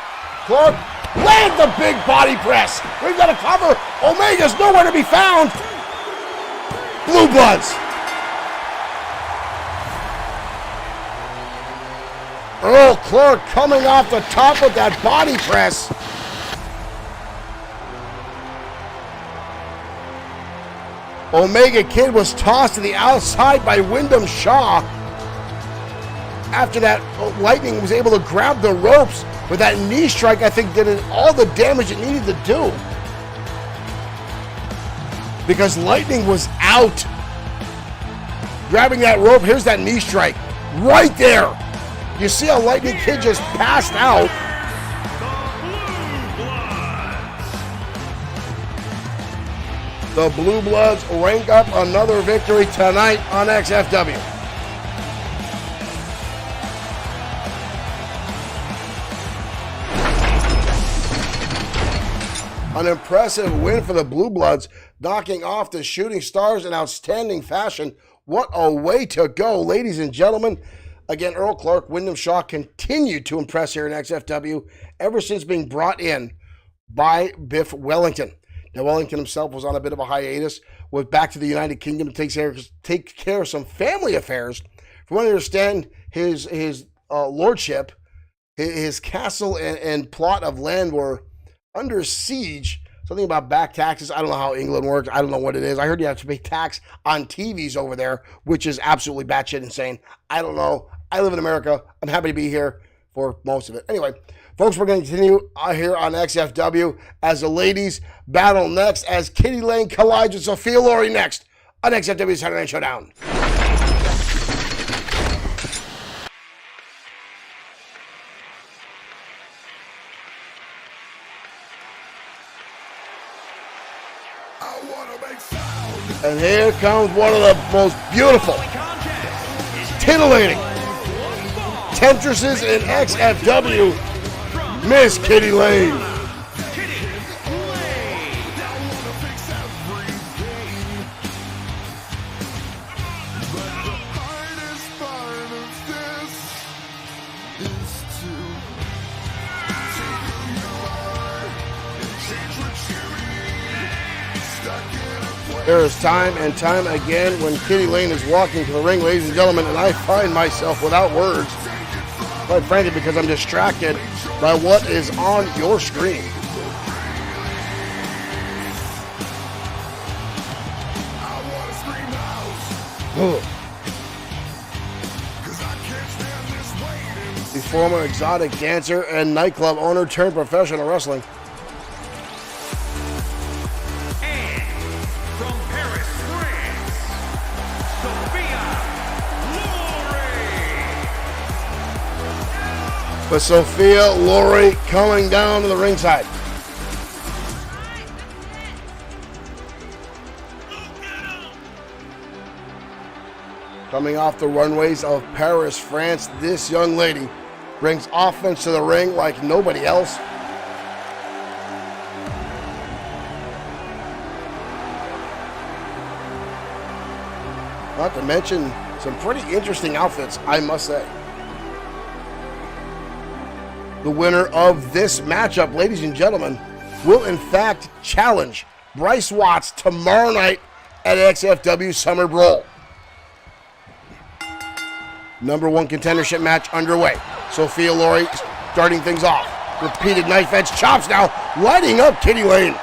Clark lands the big body press. We've got a cover. Omega's nowhere to be found. Blue Bloods. Earl Clark coming off the top with that body press. Omega Kid was tossed to the outside by Wyndham Shaw. After that, Lightning was able to grab the ropes, but that knee strike, I think, did all the damage it needed to do. Because Lightning was out. Grabbing that rope, here's that knee strike. Right there. You see how Lightning Kid just passed out. The Blue Bloods rank up another victory tonight on XFW. An impressive win for the Blue Bloods, knocking off the Shooting Stars in outstanding fashion. What a way to go, ladies and gentlemen. Again, Earl Clark, Wyndham Shaw continued to impress here in XFW ever since being brought in by Biff Wellington. Now, Wellington himself was on a bit of a hiatus, was back to the United Kingdom to take care of some family affairs. From what I understand, his lordship, his castle and plot of land were under siege. Something about back taxes. I don't know how England works. I don't know what it is. I heard you have to pay tax on TVs over there, which is absolutely batshit insane. I don't know. I live in America. I'm happy to be here for most of it. Anyway, folks, we're going to continue here on XFW as the ladies battle next, as Kitty Lane collides with Sophia Lory next on XFW Saturday Night Showdown. And here comes one of the most beautiful, titillating temptresses in XFW, Miss Kitty Lane. There is time and time again when Kitty Lane is walking to the ring, ladies and gentlemen, and I find myself without words, quite frankly, because I'm distracted by what is on your screen. The former exotic dancer and nightclub owner turned professional wrestling. But Sophia Lory coming down to the ringside. Coming off the runways of Paris, France, this young lady brings offense to the ring like nobody else. Not to mention some pretty interesting outfits, I must say. The winner of this matchup, ladies and gentlemen, will in fact challenge Bryce Watts tomorrow night at XFW Summer Brawl. Number one contendership match underway. Sophia Lory starting things off. Repeated knife edge chops now, lighting up Kitty Lane.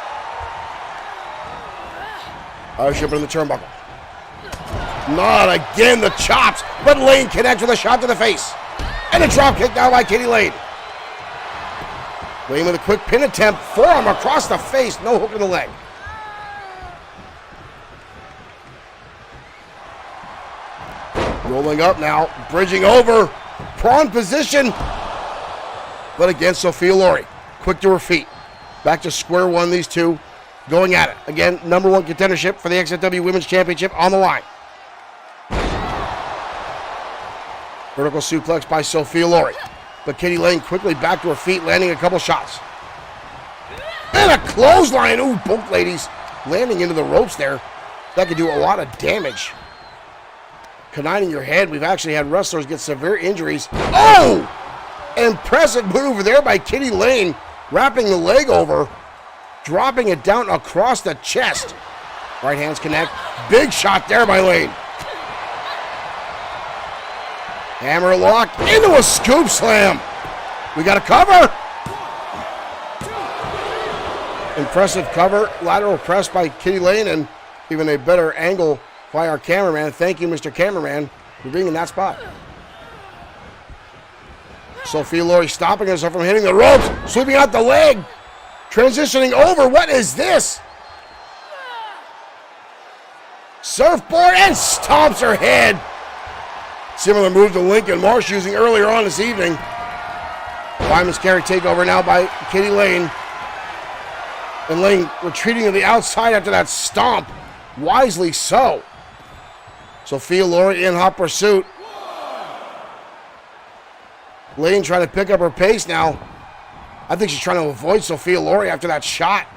Ship in the turnbuckle. Not again, the chops, but Lane connects with a shot to the face. And a drop kick now by Kitty Lane. Lane with a quick pin attempt, forearm across the face, no hook in the leg. Rolling up now, bridging over, prawn position. But again, Sophia Lory, quick to her feet. Back to square one, these two going at it. Again, number one contendership for the XFW Women's Championship on the line. Vertical suplex by Sophia Lory. But Kitty Lane quickly back to her feet, landing a couple shots. And a clothesline. Ooh, both ladies landing into the ropes there. That could do a lot of damage. Conniving your head. We've actually had wrestlers get severe injuries. Oh! Impressive move there by Kitty Lane. Wrapping the leg over. Dropping it down across the chest. Right hands connect. Big shot there by Lane. Hammer lock into a scoop slam. We got a cover. Impressive cover. Lateral press by Kitty Lane, and even a better angle by our cameraman. Thank you, Mr. Cameraman, for being in that spot. Sophia Laurie stopping herself from hitting the ropes, sweeping out the leg, transitioning over. What is this? Surfboard and stomps her head. Similar move to Lincoln Marsh using earlier on this evening. Fireman's carry takeover now by Kitty Lane. And Lane retreating to the outside after that stomp. Wisely so. Sophia Laurie in hot pursuit. Lane trying to pick up her pace now. I think she's trying to avoid Sophia Laurie after that shot.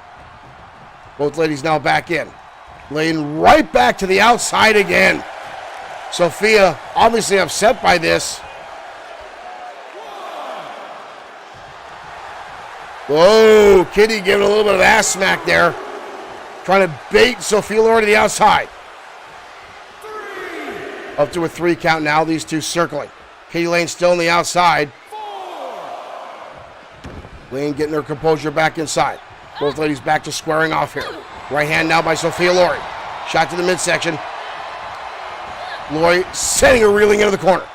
Both ladies now back in. Lane right back to the outside again. Sophia obviously upset by this. Whoa, Kitty giving a little bit of ass smack there. Trying to bait Sophia Laurie to the outside. Up to a 3 count now, these two circling. Kitty Lane still on the outside. Lane getting her composure back inside. Both ladies back to squaring off here. Right hand now by Sophia Laurie. Shot to the midsection. Laurie sending her reeling into the corner.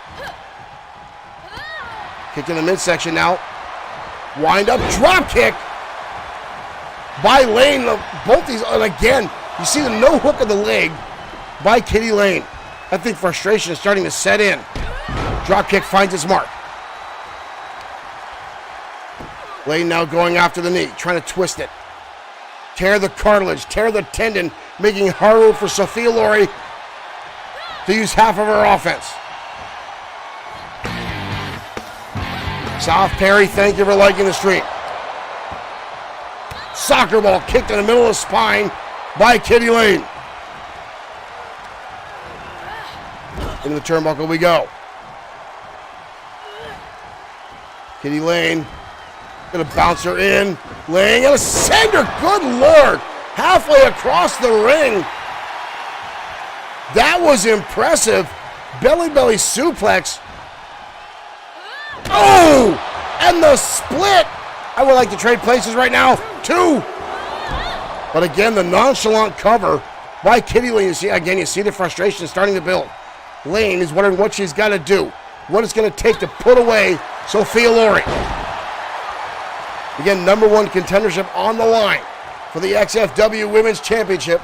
Kick in the midsection now. Wind up drop kick by Lane. Both these, and again, you see the no hook of the leg by Kitty Lane. I think frustration is starting to set in. Drop kick finds its mark. Lane now going after the knee, trying to twist it. Tear the cartilage, tear the tendon, making it harder for Sophia Laurie to use half of her offense. South Perry, thank you for liking the stream. Soccer ball kicked in the middle of the spine by Kitty Lane. Into the turnbuckle we go. Kitty Lane gonna bounce her in. Lane gonna send her, good Lord, halfway across the ring. That was impressive. Belly suplex. Oh! And the split. I would like to trade places right now. 2. But again, the nonchalant cover by Kitty Lane. You see the frustration starting to build. Lane is wondering what she's got to do. What it's going to take to put away Sophia Laurie. Again, #1 contendership on the line for the XFW Women's Championship.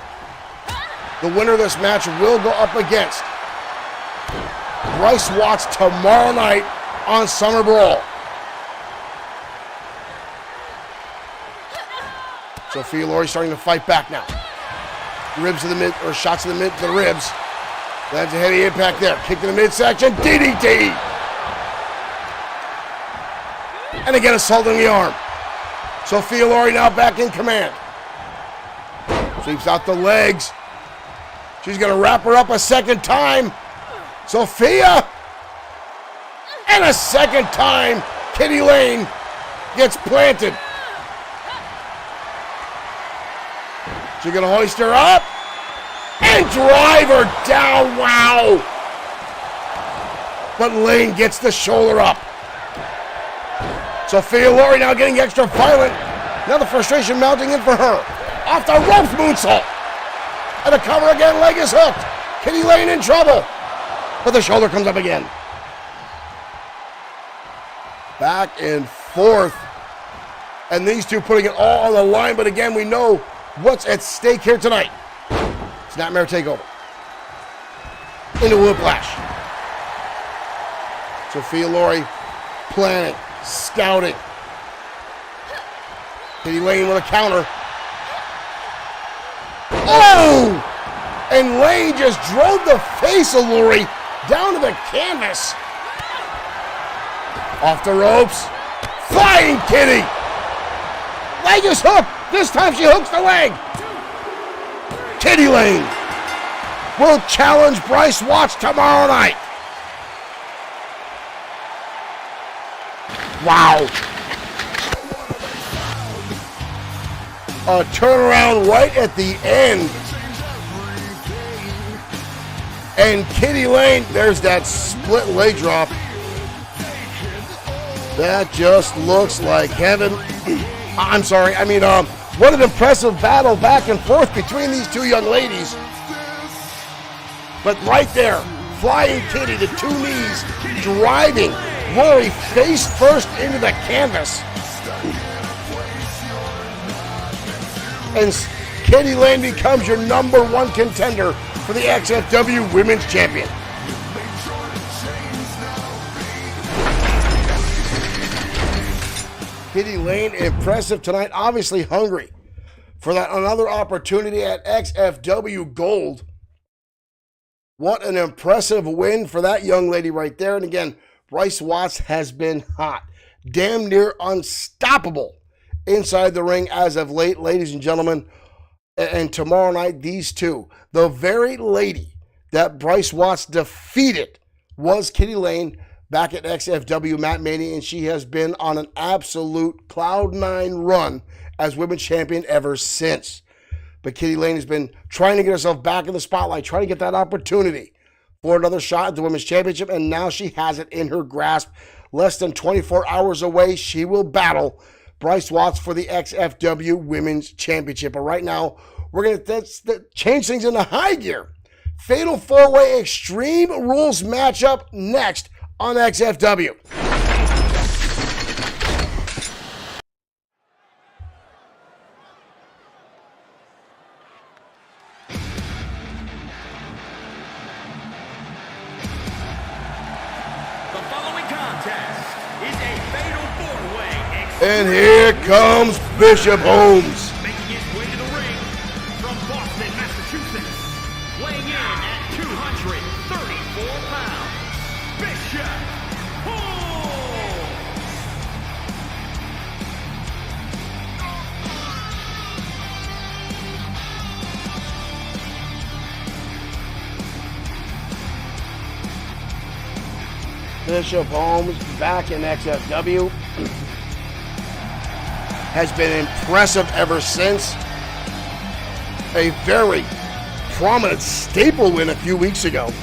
The winner of this match will go up against Bryce Watts tomorrow night on Summer Brawl. Sophia Laurie starting to fight back now. Ribs to the mid, or shots to the mid, to the ribs. That's a heavy impact there. Kick to the midsection, DDT. And again, assaulting the arm. Sophia Laurie now back in command. Sweeps out the legs. She's gonna wrap her up a second time. Sophia. And a second time, Kitty Lane gets planted. She's gonna hoist her up and drive her down. Wow. But Lane gets the shoulder up. Sophia Laurie now getting extra violent. Now the frustration mounting in for her. Off the ropes, moonsault. And the cover again, leg is hooked. Kitty Lane in trouble. But the shoulder comes up again. Back and forth. And these two putting it all on the line. But again, we know what's at stake here tonight. Snapmare takeover. Into whiplash. Sophia Laurie planning, scouting. Kitty Lane with a counter. Oh! And Lane just drove the face of Laurie down to the canvas. Off the ropes. Flying Kitty. Leg is hooked. This time she hooks the leg. Kitty Lane will challenge Bryce Watts tomorrow night. Wow. A turnaround right at the end. And Kitty Lane, there's that split leg drop. That just looks like heaven. I'm sorry, what an impressive battle back and forth between these two young ladies. But right there, Flying Kitty to two knees, driving Rory face first into the canvas. And Kitty Lane becomes your #1 contender for the XFW Women's Champion. Kitty Lane, impressive tonight, obviously hungry for that another opportunity at XFW Gold. What an impressive win for that young lady right there. And again, Bryce Watts has been hot, damn near unstoppable inside the ring as of late, ladies and gentlemen. And tomorrow night, these two, the very lady that Bryce Watts defeated was Kitty Lane back at XFW Mat Mania, and she has been on an absolute Cloud9 run as Women's Champion ever since. But Kitty Lane has been trying to get herself back in the spotlight, trying to get that opportunity for another shot at the Women's Championship, and now she has it in her grasp. Less than 24 hours away, she will battle Bryce Watts for the XFW Women's Championship. But right now, we're going to change things into high gear. Fatal 4-Way Extreme Rules matchup next on XFW. The following contest is a fatal 4-way And here comes Bishop Holmes. making his way to the ring from Boston, Massachusetts, weighing in at 234 pounds, Bishop Holmes. Bishop Holmes back in XFW. Has been impressive ever since. A very prominent staple win a few weeks ago.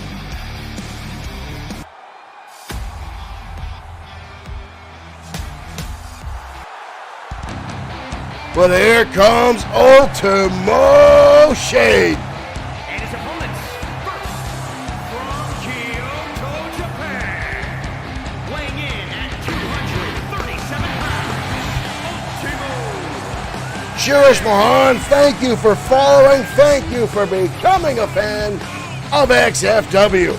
But here comes Ultimo Shade. And his opponents, first, from Kyoto, Japan, weighing in at 237 pounds, Ultimo. Shirish Mohan, thank you for following. Thank you for becoming a fan of XFW.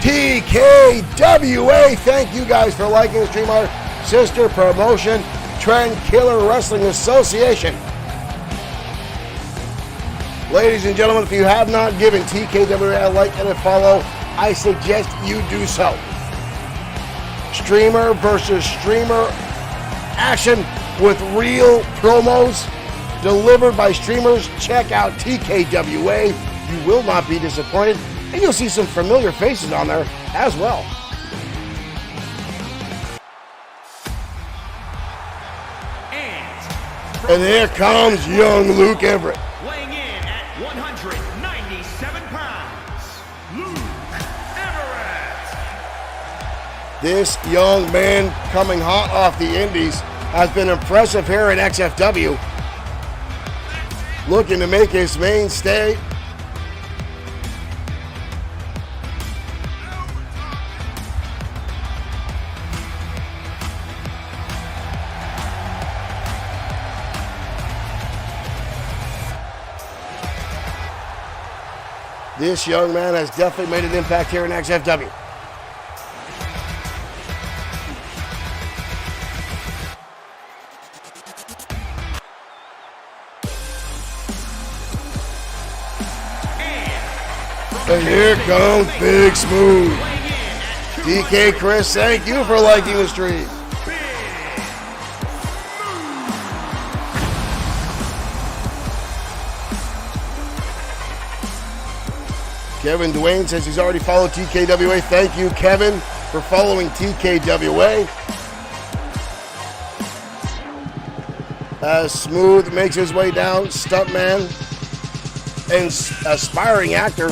TKWA, thank you guys for liking the stream. Our sister promotion, Trend Killer Wrestling Association. Ladies and gentlemen, if you have not given TKWA a like and a follow, I suggest you do so. Streamer versus streamer action with real promos delivered by streamers. Check out TKWA. You will not be disappointed. And you'll see some familiar faces on there as well. And here comes young Luke Everett. Weighing in at 197 pounds, Luke Everett. This young man coming hot off the indies has been impressive here in XFW. Looking to make his mainstay. This young man has definitely made an impact here in XFW. And here comes Big Smooth. DK Chris, thank you for liking the stream. Kevin Dwayne says he's already followed TKWA. Thank you, Kevin, for following TKWA. Smooth makes his way down. Stuntman and aspiring actor.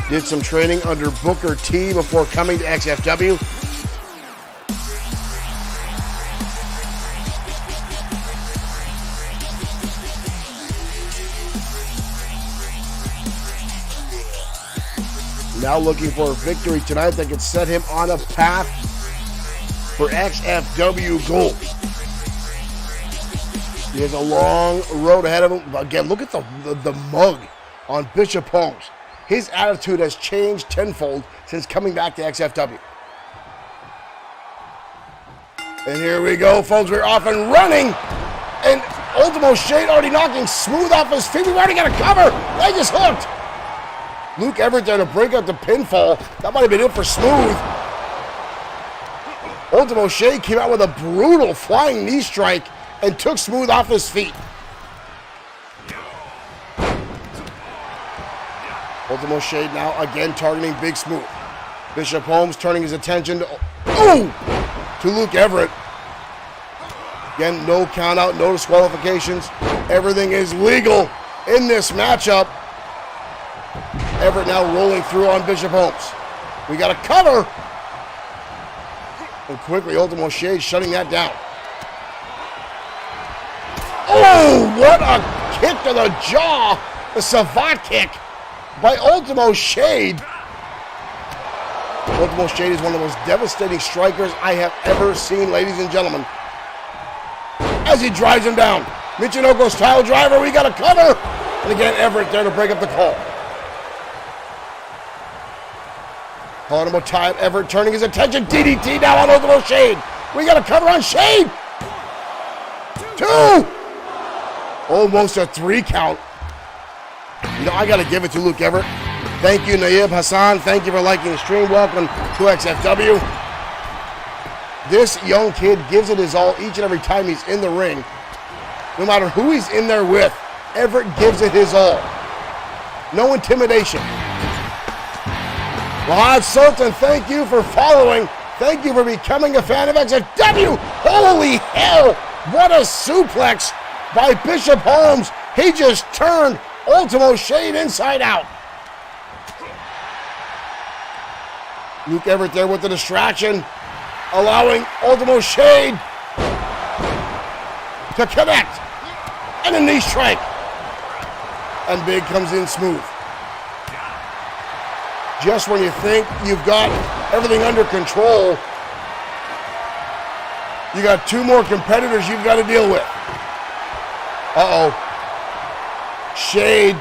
Did some training under Booker T before coming to XFW. Now looking for a victory tonight that could set him on a path for XFW gold. He has a long road ahead of him. Again, look at the mug on Bishop Holmes. His attitude has changed tenfold since coming back to XFW. And here we go, folks. We're off and running. And Ultimo Shade already knocking Smooth off his feet. We've already got a cover. They just hooked. Luke Everett there to break up the pinfall. That might have been it for Smooth. Ultimo Shade came out with a brutal flying knee strike and took Smooth off his feet. Ultimo Shade now again targeting Big Smooth. Bishop Holmes turning his attention to Luke Everett. Again, no count out, no disqualifications. Everything is legal in this matchup. Everett now rolling through on Bishop Holmes. We got a cover. And quickly, Ultimo Shade shutting that down. Oh, what a kick to the jaw. The savant kick by Ultimo Shade. Ultimo Shade is one of the most devastating strikers I have ever seen, ladies and gentlemen. As he drives him down. Michinoku style driver, we got a cover. And again, Everett there to break up the call. Calling him a tie up, Everett turning his attention. DDT now on Ultimo Shade. We got a cover on Shade. 2. Almost a 3 count. You know, I got to give it to Luke Everett. Thank you, Naib Hassan. Thank you for liking the stream. Welcome to XFW. This young kid gives it his all each and every time he's in the ring. No matter who he's in there with, Everett gives it his all. No intimidation. Rod Sultan, thank you for following. Thank you for becoming a fan of XFW. Holy hell, what a suplex by Bishop Holmes. He just turned Ultimo Shade inside out. Luke Everett there with the distraction, allowing Ultimo Shade to connect. And a knee strike. And Big comes in smooth. Just when you think you've got everything under control, you got 2 more competitors you've got to deal with. Uh-oh. Shade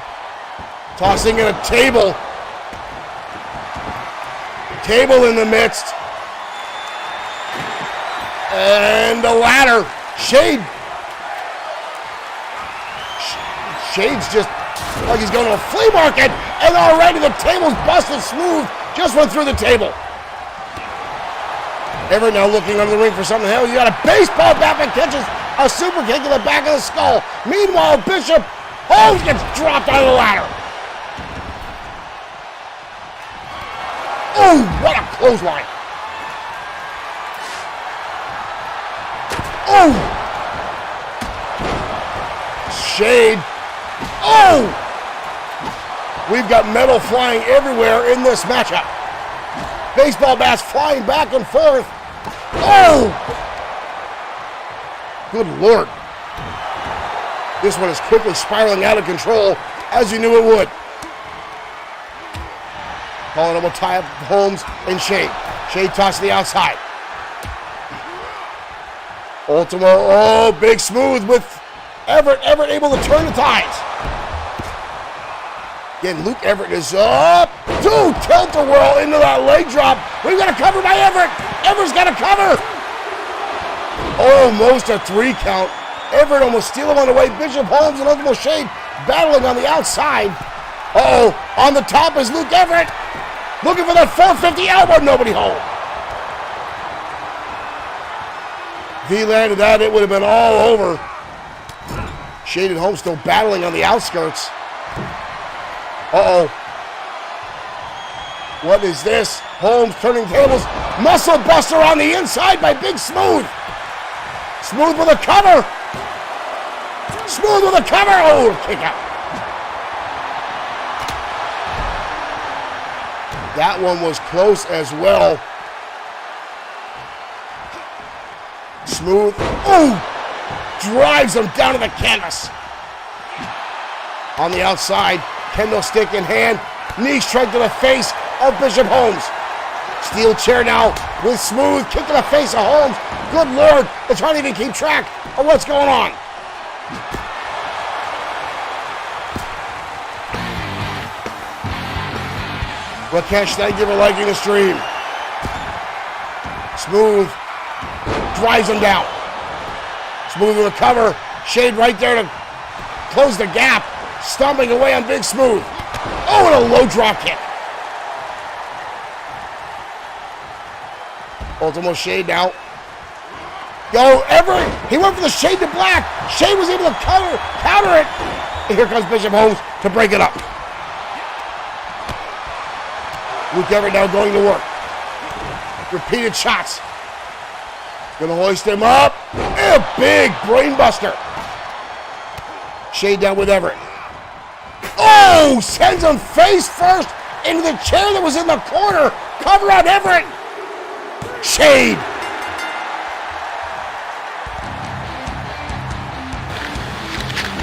tossing in a table. Table in the midst. And the ladder. Shade's just like he's going to a flea market, and already the table's busted smooth. Just went through the table. Everett now looking under the ring for something else. He got a baseball bat that catches a super kick to the back of the skull. Meanwhile, Bishop Holmes gets dropped out of the ladder. Oh, what a clothesline. Oh! Shade. Oh! We've got metal flying everywhere in this matchup. Baseball bats flying back and forth. Oh! Good Lord. This one is quickly spiraling out of control, as you knew it would. Calling him a tie-up, Holmes and Shade. Shade tossed to the outside. Ultimo, oh, Big Smooth with Everett able to turn the tides. Again, Luke Everett is up. Tilt-a-whirl into that leg drop. We've got a cover by Everett. Everett's got a cover. Almost a 3 count. Everett almost steal him on the way. Bishop Holmes and Ultimo Shade battling on the outside. On the top is Luke Everett. Looking for that 450 elbow. Nobody home. If he landed that, it would have been all over. Shade and Holmes still battling on the outskirts. Uh-oh. What is this? Holmes turning tables. Muscle buster on the inside by Big Smooth. Smooth with a cover. Smooth with a cover. Oh, kick out. That one was close as well. Smooth. Oh! Drives him down to the canvas. On the outside, kendo stick in hand. Knee strike to the face of Bishop Holmes. Steel chair now with Smooth. Kick to the face of Holmes. Good Lord, it's hard to even keep track of what's going on. Rakesh, thank you for liking the stream. Smooth drives him down. Smooth with a cover. Shade right there to close the gap. Stomping away on Big Smooth. Oh, and a low drop kick. Ultimo Shade now. Go, Everett. He went for the Shade to black. Shade was able to counter it. And here comes Bishop Holmes to break it up. Luke Everett now going to work. Repeated shots. Gonna hoist him up. And a big brain buster. Shade down with Everett. Oh, sends him face first into the chair that was in the corner. Cover on Everett. Shade.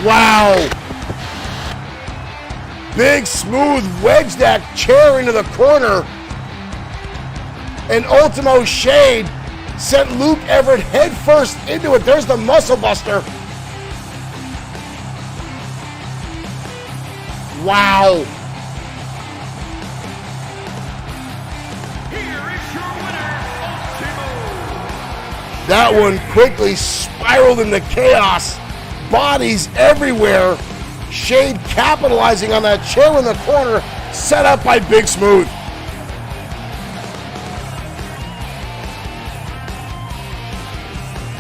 Wow. Big Smooth wedged that chair into the corner. And Ultimo Shade sent Luke Everett head first into it. There's the muscle buster. Wow. Here is your winner, Ultimo. That one quickly spiraled into chaos. Bodies everywhere. Shade capitalizing on that chair in the corner, set up by Big Smooth.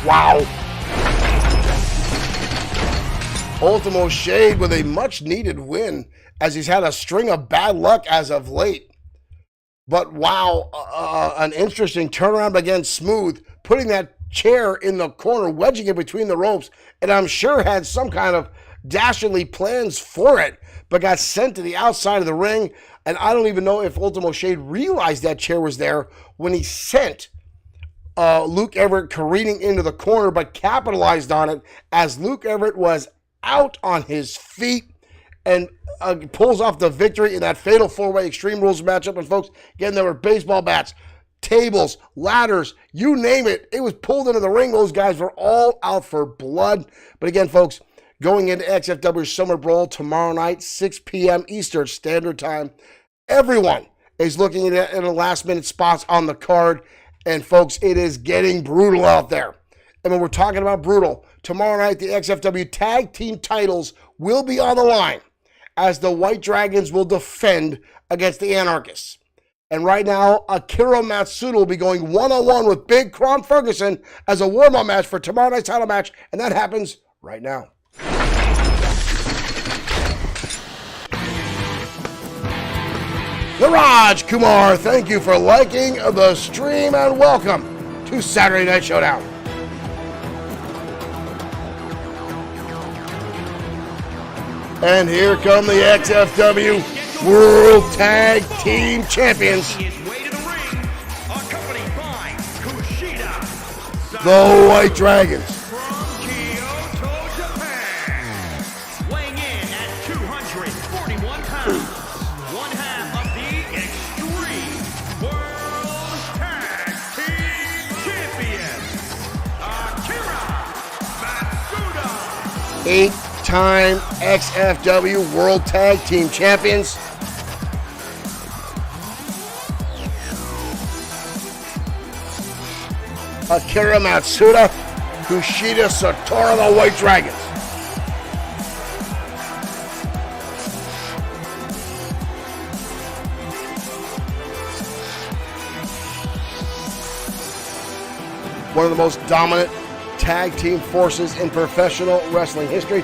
Wow. Ultimo Shade with a much needed win, as he's had a string of bad luck as of late. But wow, an interesting turnaround against Smooth, putting that chair in the corner, wedging it between the ropes, and I'm sure had some kind of dastardly plans for it, but got sent to the outside of the ring. And I don't even know if Ultimo Shade realized that chair was there when he sent Luke Everett careening into the corner, but capitalized on it as Luke Everett was out on his feet and pulls off the victory in that fatal four-way Extreme Rules matchup. And folks, again, there were baseball bats, tables, ladders, you name it. It was pulled into the ring. Those guys were all out for blood. But again, folks, going into XFW Summer Brawl tomorrow night, 6 p.m. Eastern Standard Time. Everyone is looking at the last-minute spots on the card. And, folks, it is getting brutal out there. And when we're talking about brutal, tomorrow night the XFW Tag Team titles will be on the line as the White Dragons will defend against the Anarchists. And right now, Akira Matsuda will be going one-on-one with Big Crom Ferguson as a warm-up match for tomorrow night's title match. And that happens right now. Niraj Kumar, thank you for liking the stream and welcome to Saturday Night Showdown. And here come the XFW World Tag Team Champions, the White Dragons. Eight-time XFW World Tag Team Champions. Akira Matsuda, Kushida Satora, the White Dragons. One of the most dominant tag team forces in professional wrestling history.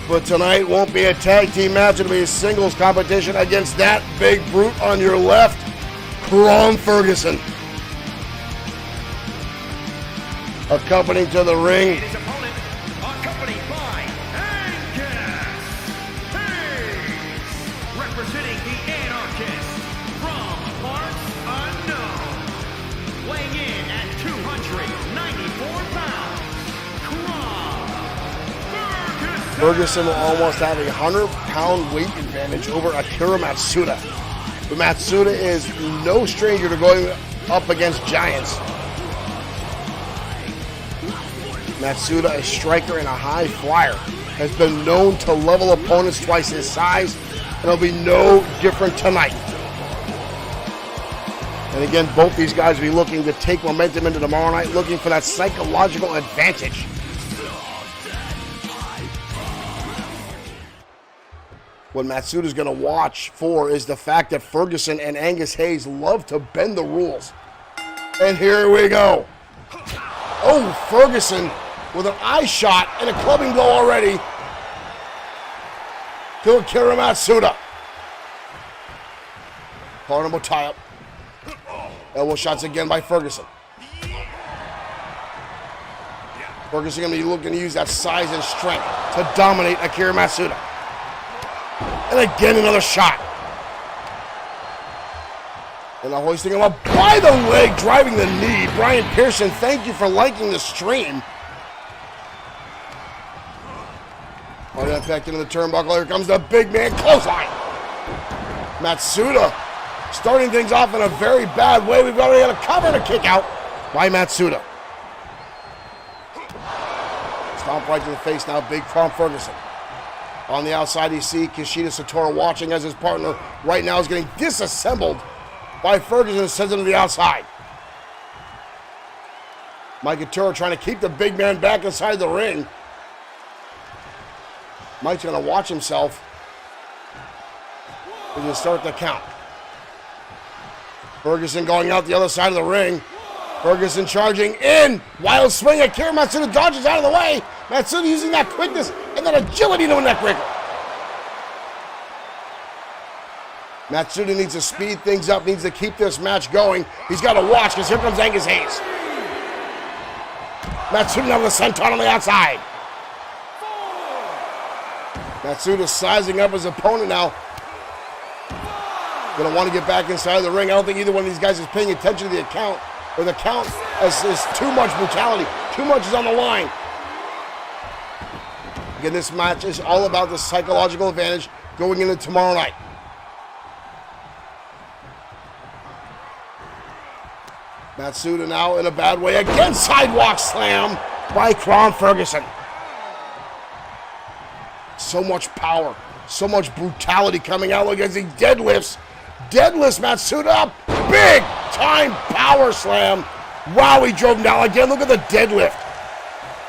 But tonight won't be a tag team match. It'll be a singles competition against that big brute on your left, Ron Ferguson. Accompanied to the ring, His opponent, accompanied by Angus Hayes, representing the Anarchist from parts unknown, weighing in at 294 pounds, Ron Ferguson will almost have a 100-pound weight advantage over Akira Matsuda. But Matsuda is no stranger to going up against giants. Matsuda, a striker and a high flyer, has been known to level opponents twice his size, and it'll be no different tonight. And again, both these guys will be looking to take momentum into tomorrow night, looking for that psychological advantage. What Matsuda's going to watch for is the fact that Ferguson and Angus Hayes love to bend the rules. And here we go. Oh, Ferguson with an eye shot and a clubbing blow already to Akira Matsuda. Horrible tie-up. Elbow shots again by Ferguson. Ferguson going to be looking to use that size and strength to dominate Akira Matsuda. And again, another shot. And now hoisting him up by the leg, driving the knee. Brian Pearson, thank you for liking the stream. Right that back into the turnbuckle. Here comes the big man clothesline. Matsuda starting things off in a very bad way. We've already got a cover and a kick out by Matsuda. Stomp right to the face now, big Ron Ferguson. On the outside, you see Kushida Satora watching as his partner right now is getting disassembled by Ferguson and sends him to the outside. Mike Couture trying to keep the big man back inside the ring. Mike's going to watch himself. He's going to start the count. Ferguson going out the other side of the ring. Ferguson charging in. Wild swing. Akira Matsuda dodges out of the way. Matsuda using that quickness and that agility to a neck breaker. Matsuda needs to speed things up, needs to keep this match going. He's got to watch because here comes Angus Hayes. Matsuda now with a senton on the outside. Matsuda sizing up his opponent now. Going to want to get back inside the ring. I don't think either one of these guys is paying attention to the count. Or the count is too much brutality. Too much is on the line. Again, this match is all about the psychological advantage going into tomorrow night. Matsuda now in a bad way. Again, sidewalk slam by Ron Ferguson. So much power. So much brutality coming out. Look as he deadlifts. Deadlifts Matsuda up. Big time power slam. Wow, he drove him down. Again, look at the deadlift.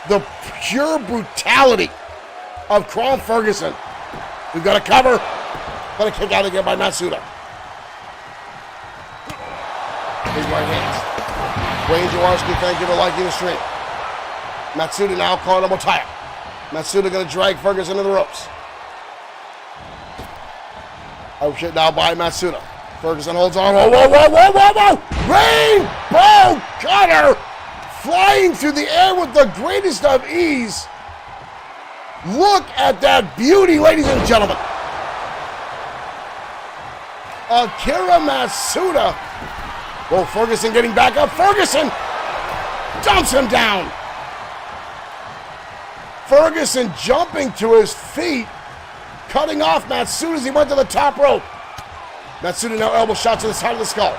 The pure brutality of Ron Ferguson. We've got a cover. Got a kick out again by Matsuda. Big right hands. Wayne Jaworski, thank you for liking the stream. Matsuda now calling him a tie-up. Matsuda going to drag Ferguson into the ropes. Oh shit, now by Matsuda. Ferguson holds on. Whoa, whoa, whoa, whoa, whoa, whoa! Rainbow cutter! Flying through the air with the greatest of ease. Look at that beauty, ladies and gentlemen. Akira Matsuda. Whoa, Ferguson getting back up. Ferguson dumps him down. Ferguson jumping to his feet, cutting off Matsuda as he went to the top rope. Matsuda now elbow shot to the side of the skull.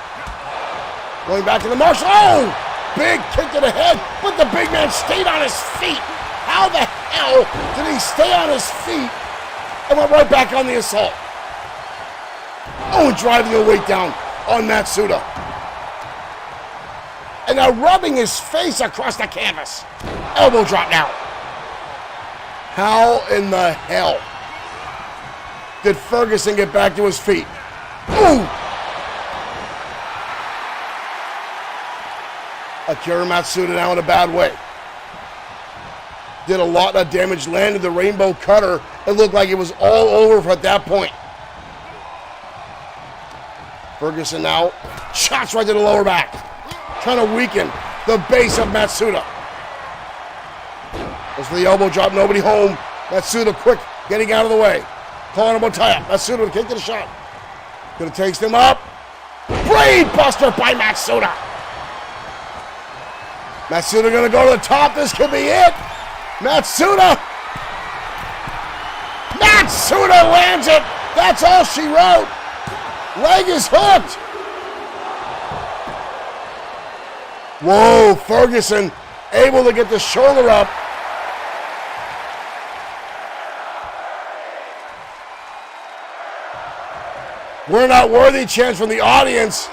Going back to the marshal. Oh! Big kick to the head, but the big man stayed on his feet. How the hell did he stay on his feet and went right back on the assault? Oh, driving the weight down on Matsuda. And now rubbing his face across the canvas. Elbow drop now. How in the hell did Ferguson get back to his feet? Ooh! Akira Matsuda now in a bad way. did a lot of damage, landed the rainbow cutter. It looked like it was all over at that point. Ferguson now, shots right to the lower back. Trying to weaken the base of Matsuda. Goes for the elbow drop, nobody home. Matsuda quick, getting out of the way. Calling him a tie-up. Matsuda with a kick to the shot. Gonna takes him up. Brain buster by Matsuda. Matsuda gonna go to the top. This could be it. Matsuda lands it. That's all she wrote. Leg is hooked. Whoa, Ferguson able to get the shoulder up. We're not worthy chance from the audience.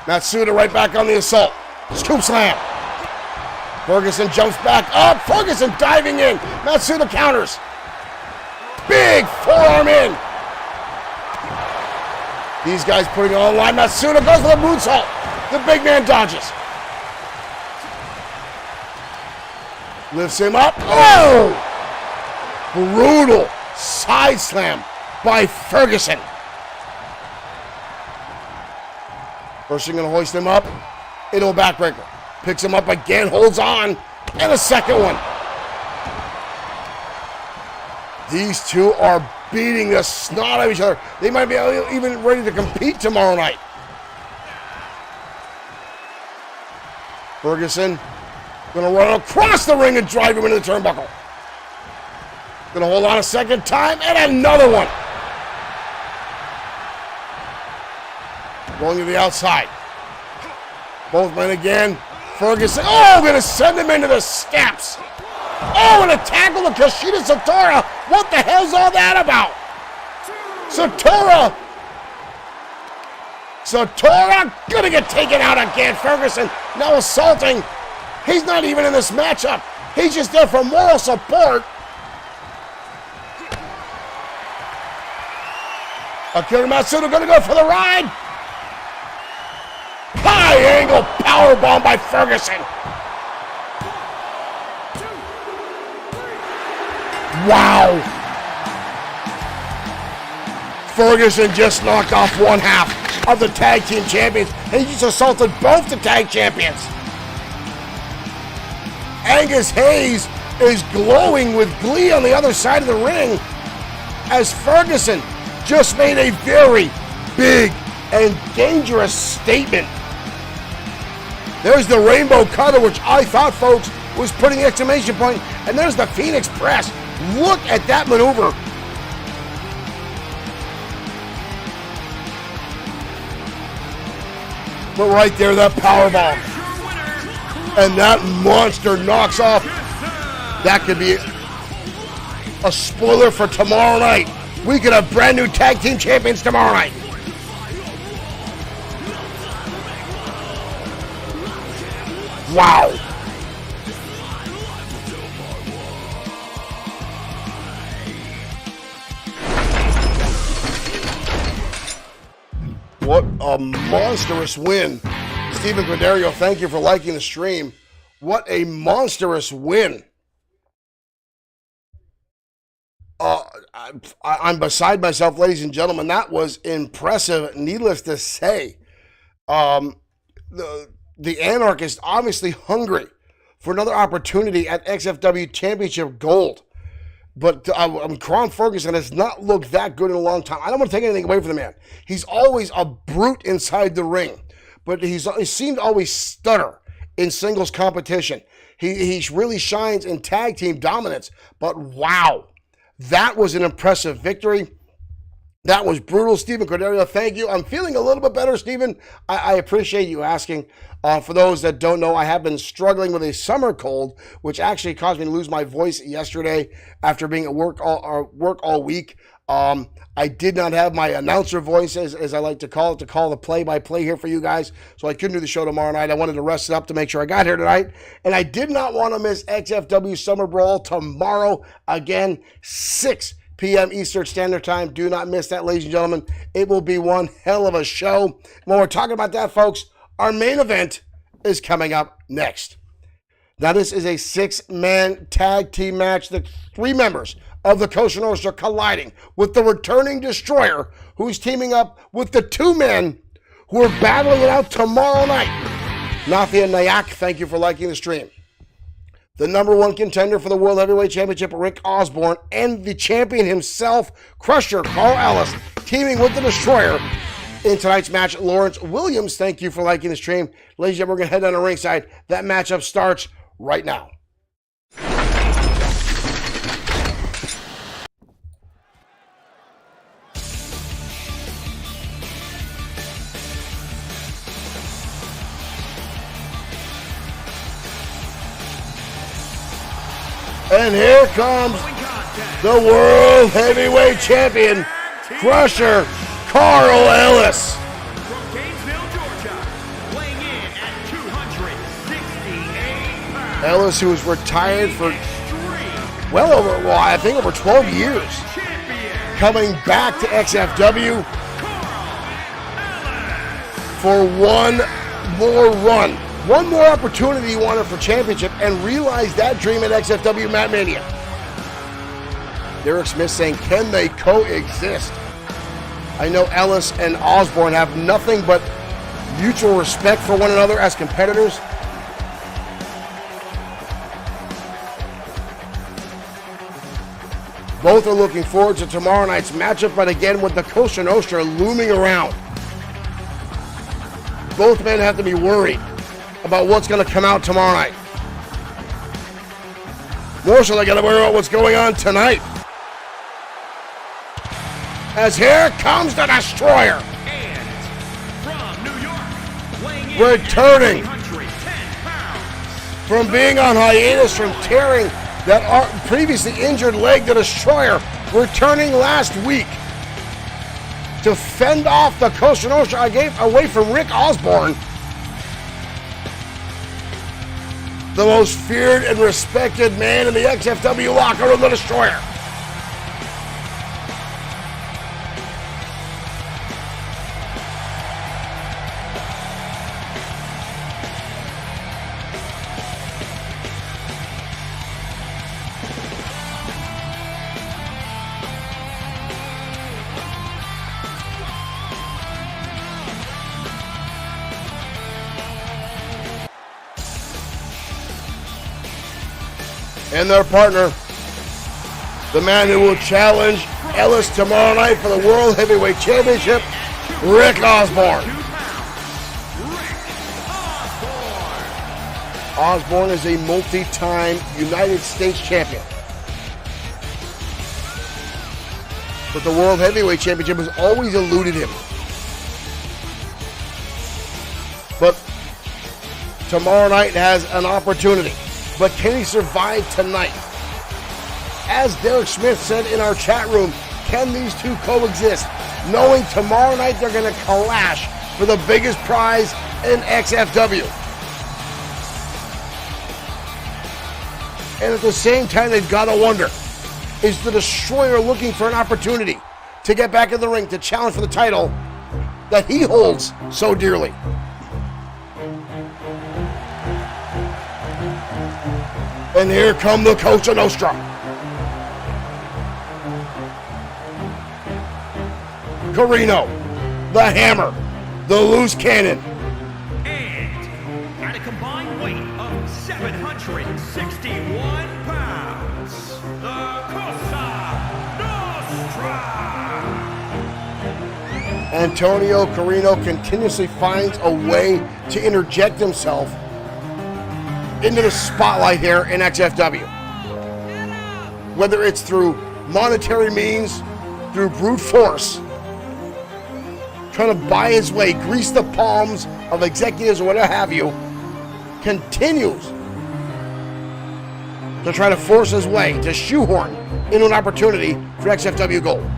Matsuda right back on the assault. Scoop slam. Ferguson jumps back up. Ferguson diving in. Matsuda counters. Big forearm in. These guys putting it on the line. Matsuda goes for the moonsault. The big man dodges. Lifts him up. Oh! Brutal side slam by Ferguson. First thing gonna hoist him up. Into a backbreaker. Picks him up again, holds on, and a second one. These two are beating the snot out of each other. They might be even ready to compete tomorrow night. Ferguson gonna run across the ring and drive him into the turnbuckle. Gonna hold on a second time, and another one. Going to the outside. Both men again. Ferguson, oh, gonna send him into the steps. Oh, and a tackle to Kushida Satora. What the hell's all that about? Satora gonna get taken out again. Ferguson now assaulting. He's not even in this matchup. He's just there for moral support. Akira Matsuda gonna go for the ride. High angle powerbomb by Ferguson. Wow. Ferguson just knocked off one half of the tag team champions. He just assaulted both the tag champions. Angus Hayes is glowing with glee on the other side of the ring as Ferguson just made a very big and dangerous statement. There's the rainbow cutter, which I thought, folks, was putting an exclamation point, and there's the Phoenix press. Look at that maneuver. But right there, that powerbomb. And that monster knocks off. That could be a spoiler for tomorrow night. We could have brand new tag team champions tomorrow night. Wow. What a monstrous win. Stephen Corderio, thank you for liking the stream. What a monstrous win. I'm beside myself, ladies and gentlemen. That was impressive, needless to say. The Anarchist obviously hungry for another opportunity at XFW Championship Gold. But Kron Ferguson has not looked that good in a long time. I don't want to take anything away from the man. He's always a brute inside the ring. But he seemed to always stutter in singles competition. He really shines in tag team dominance. But wow, that was an impressive victory. That was brutal. Stephen Corderio, thank you. I'm feeling a little bit better, Stephen. I appreciate you asking. For those that don't know, I have been struggling with a summer cold, which actually caused me to lose my voice yesterday after being at work all week. I did not have my announcer voice, as I like to call it, to call the play-by-play here for you guys, so I couldn't do the show tomorrow night. I wanted to rest it up to make sure I got here tonight, and I did not want to miss XFW Summer Brawl tomorrow. Again, 6 p.m. Eastern Standard Time. Do not miss that, ladies and gentlemen. It will be one hell of a show. When we're talking about that, folks, our main event is coming up next. Now, this is a 6-man tag team match. The 3 members of the Coast Nostra colliding with the returning Destroyer, who's teaming up with the 2 men who are battling it out tomorrow night. Nafia Nayak, thank you for liking the stream. The #1 contender for the World Heavyweight Championship, Rick Osborne, and the champion himself, Crusher Carl Ellis, teaming with the Destroyer in tonight's match. Lawrence Williams, thank you for liking the stream. Ladies and gentlemen, we're going to head down to ringside. That matchup starts right now. And here comes the World Heavyweight Champion, Crusher Carl Ellis. From Gainesville, Georgia, weighing in at 268 pounds. Ellis, who was retired for I think over 12 years, coming back to XFW for one more run. One more opportunity he wanted for championship and realized that dream at XFW Matt Mania. Derek Smith saying, can they coexist? I know Ellis and Osborne have nothing but mutual respect for one another as competitors. Both are looking forward to tomorrow night's matchup, but again with the Costa Nostra looming around. Both men have to be worried about what's going to come out tomorrow night. More so they got to worry about what's going on tonight. As here comes the Destroyer. And from New York, weighing in Returning at 310 pounds. from being on hiatus, from tearing that previously injured leg, the Destroyer, returning last week to fend off the Costa Nostra away from Rick Osborne, the most feared and respected man in the XFW locker room, the Destroyer. And their partner, the man who will challenge Ellis tomorrow night for the World Heavyweight Championship, Rick Osborne. Osborne is a multi-time United States champion. But the World Heavyweight Championship has always eluded him. But tomorrow night has an opportunity. But can he survive tonight? As Derek Smith said in our chat room, can these two coexist? Knowing tomorrow night they're going to clash for the biggest prize in XFW. And at the same time, they've got to wonder, is the Destroyer looking for an opportunity to get back in the ring to challenge for the title that he holds so dearly? And here come the Costa Nostra. Carino, the Hammer, the Loose Cannon. And at a combined weight of 761 pounds, the Costa Nostra. Antonio Carino continuously finds a way to interject himself into the spotlight here in XFW. Whether it's through monetary means, through brute force, trying to buy his way, grease the palms of executives or whatever have you, continues to try to force his way, to shoehorn into an opportunity for XFW gold.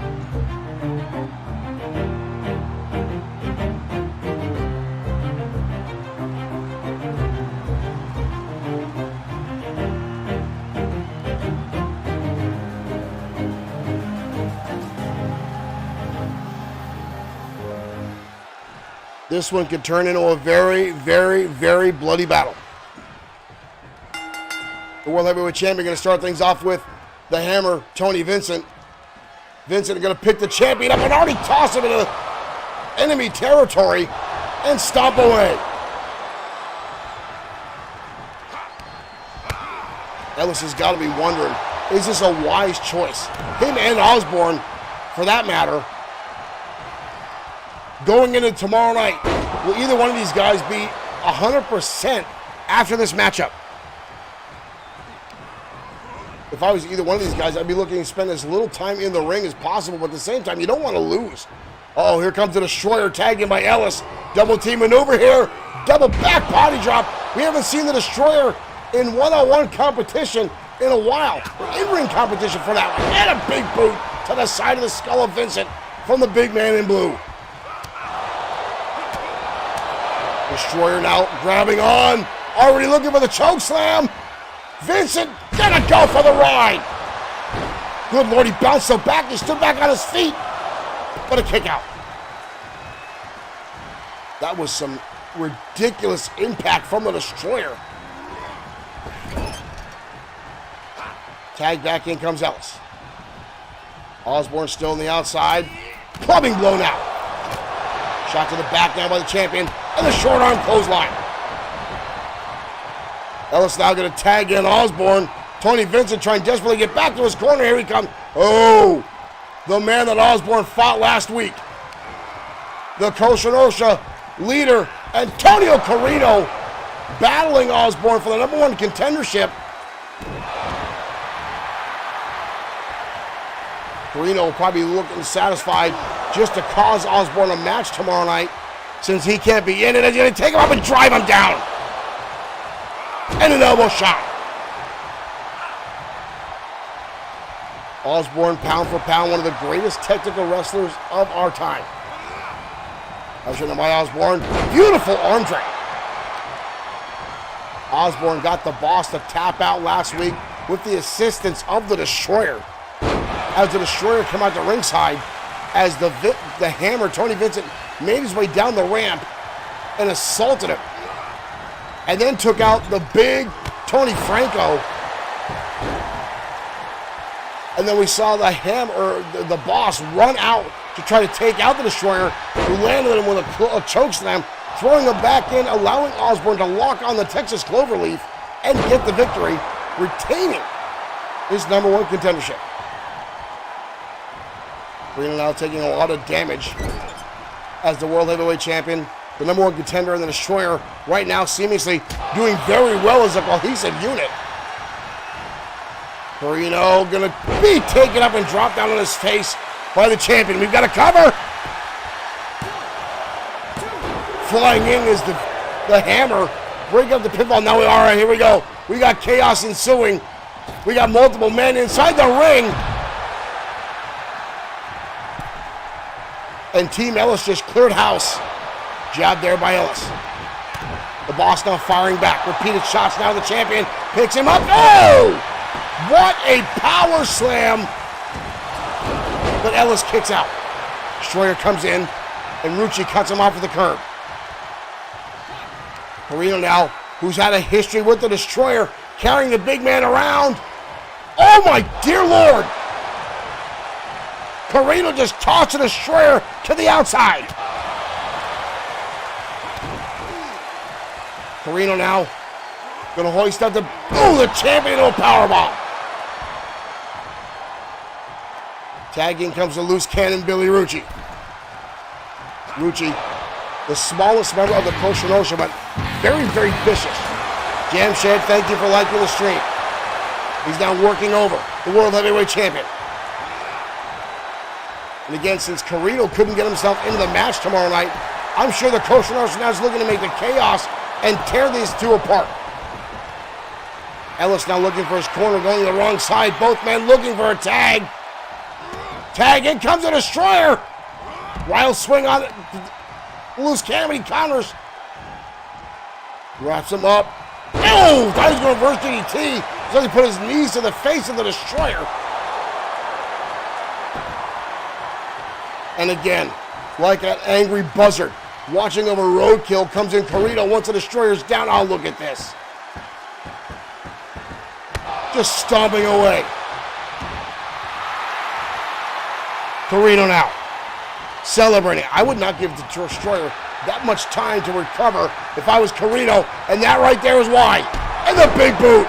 This one could turn into a very, very, very bloody battle. The World Heavyweight Champion going to start things off with the Hammer, Tony Vincent. Vincent going to pick the champion up and already toss him into enemy territory and stomp away. Ellis has got to be wondering, is this a wise choice? Him and Osborne, for that matter, going into tomorrow night, will either one of these guys be 100% after this matchup? If I was either one of these guys, I'd be looking to spend as little time in the ring as possible, but at the same time, you don't want to lose. Oh, here comes the Destroyer, tagged in by Ellis. Double team maneuver here. Double back body drop. We haven't seen the Destroyer in one-on-one competition in a while. Or in-ring competition for that one. And a big boot to the side of the skull of Vincent from the big man in blue. Destroyer now grabbing on. Already looking for the choke slam. Vincent gonna go for the ride. Good Lord, he bounced so back, he stood back on his feet. What a kick out. That was some ridiculous impact from the Destroyer. Tag back in comes Ellis. Osborne still on the outside. Clubbing blow now. Shot to the back now by the champion. And the short arm clothesline. Ellis now going to tag in Osborne. Tony Vincent trying desperately to get back to his corner. Here he comes. Oh, the man that Osborne fought last week. The Costa Nostra leader, Antonio Carino, battling Osborne for the #1 contendership. Carino will probably be looking satisfied just to cause Osborne a match tomorrow night, since he can't be in it. He's going to take him up and drive him down. And an elbow shot. Osborne, pound for pound, one of the greatest technical wrestlers of our time. Ushered in by Osborne. Beautiful arm drag. Osborne got the boss to tap out last week with the assistance of the Destroyer. As the Destroyer came out to ringside, as the Hammer, Tony Vincent, made his way down the ramp and assaulted him. And then took out the big Tony Franco. And then we saw the Hammer, the boss, run out to try to take out the Destroyer, who landed him with a choke slam, throwing him back in, allowing Osborne to lock on the Texas Cloverleaf and get the victory, retaining his #1 contendership. Carino now taking a lot of damage as the World Heavyweight Champion, the #1 contender, and the Destroyer right now seemingly doing very well as a cohesive unit. Carino gonna be taken up and dropped down on his face by the champion. We've got a cover. Flying in is the Hammer. Break up the pinfall. Now, all right, here we go. We got chaos ensuing. We got multiple men inside the ring. And Team Ellis just cleared house. Jab there by Ellis. The boss now firing back. Repeated shots now. The champion picks him up. Oh! What a power slam. But Ellis kicks out. Destroyer comes in, and Rucci cuts him off with the curb. Carino now, who's had a history with the Destroyer, carrying the big man around. Oh my dear Lord! Carino just tossed the Destroyer to the outside. Carino now gonna hoist up the champion into a powerbomb. Tagging comes the loose cannon, Billy Rucci. Rucci, the smallest member of the Costa Nostra, but very, very vicious. Jamshed, thank you for liking the stream. He's now working over the World Heavyweight Champion. And again, since Carino couldn't get himself into the match tomorrow night, I'm sure the Costa Nostra now is looking to make the chaos and tear these two apart. Ellis now looking for his corner, going to the wrong side. Both men looking for a tag. Tag, in comes the Destroyer. Wild swing on it. Loose cannon, he counters. Wraps him up. Oh, thought he was going to reverse DDT. So he put his knees to the face of the Destroyer. And again, like an angry buzzard, watching over roadkill, comes in Carino once the Destroyer's down. Oh, look at this. just stomping away. Carino now, celebrating. I would not give the Destroyer that much time to recover if I was Carino, and that right there is why. And the big boot.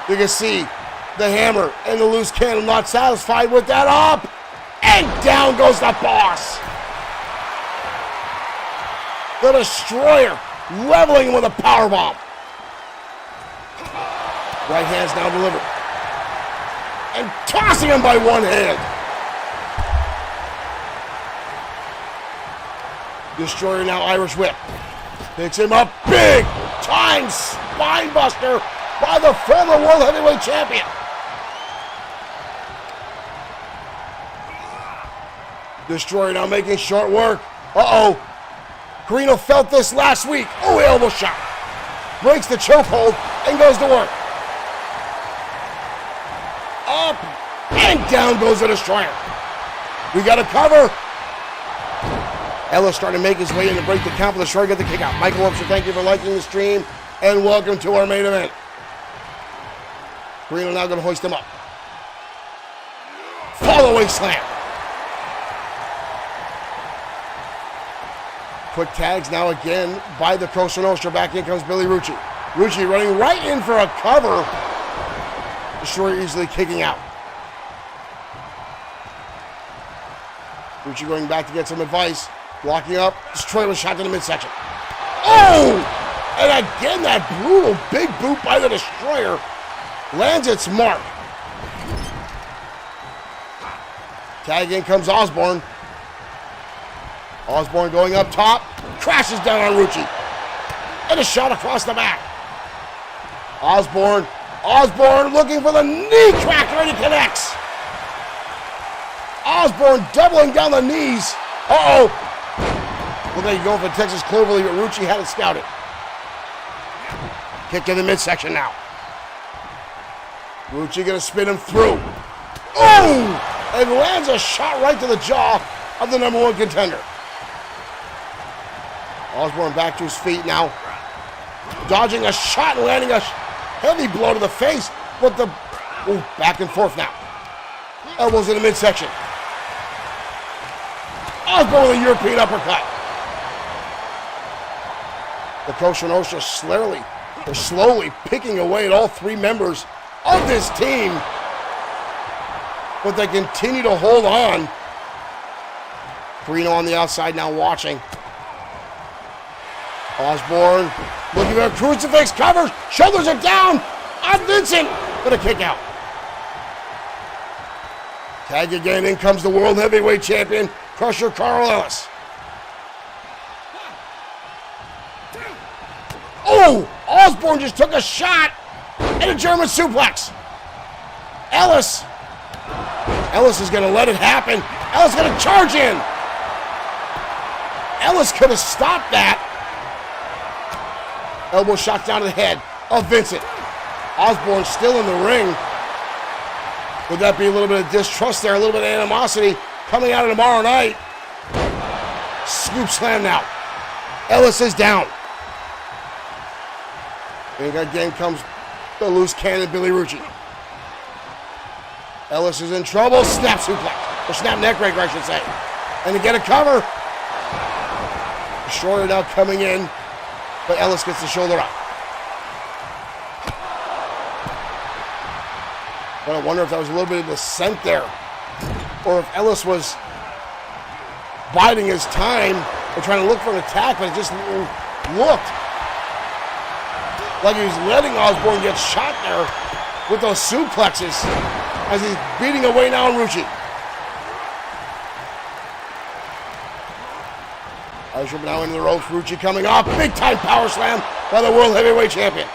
You can see the hammer and the loose cannon not satisfied with that up. And down goes the boss. The Destroyer leveling him with a powerbomb. Right hand's now delivered. And tossing him by one hand. Destroyer now Irish whip. Picks him up big time spine buster by the former World Heavyweight Champion. Destroyer now making short work. Uh-oh. Carino felt this last week. Oh, elbow shot. Breaks the chokehold and goes to work. Up and down goes the Destroyer. We got a cover. Ellis starting to make his way in to break the count, but the Destroyer get the kick out. Michael Webster, thank you for liking the stream, and welcome to our main event. Carino now going to hoist him up. Fall-away slam. Quick tags now again by the Cosa Nostra. Back in comes Billy Rucci. Rucci running right in for a cover. Destroyer easily kicking out. Rucci going back to get some advice. Blocking up. Destroyer was shot to the midsection. Oh! And again, that brutal big boot by the Destroyer lands its mark. Tag in comes Osborne. Osborne going up top. Crashes down on Rucci. And a shot across the back. Osborne looking for the knee cracker, and he connects. Osborne doubling down the knees. Uh-oh. Look like he's going for Texas Cloverleaf, but Rucci had it scouted. Kick to the midsection now. Rucci going to spin him through. Oh! And lands a shot right to the jaw of the #1 contender. Osborne back to his feet now. Dodging a shot and landing a heavy blow to the face. But the... Ooh, back and forth now. Elbows in the midsection. Osborne with a European uppercut. The Cosa Nostra slowly picking away at all three members of this team. But they continue to hold on. Carino on the outside now watching. Osborne looking for a crucifix, covers, shoulders are down on Vincent for the kick out. Tag again, in comes the World Heavyweight Champion, Crusher Carl Ellis. Oh, Osborne just took a shot and a German suplex. Ellis is going to let it happen. Ellis going to charge in. Ellis could have stopped that. Elbow shot down to the head of Vincent. Osborne still in the ring. Would that be a little bit of distrust there, a little bit of animosity coming out of tomorrow night? Scoop slam now. Ellis is down. And again comes the loose cannon, Billy Rucci. Ellis is in trouble. Snap suplex. Or snap neck breaker, I should say. And to get a cover. Destroyer now coming in. But Ellis gets the shoulder up. But I wonder if that was a little bit of dissent there. Or if Ellis was biding his time and trying to look for an attack, but it just looked like he was letting Osborne get shot there with those suplexes as he's beating away now on Rucci. Irish whip now into the ropes. Rucci coming off. Big time power slam by the World Heavyweight Champion.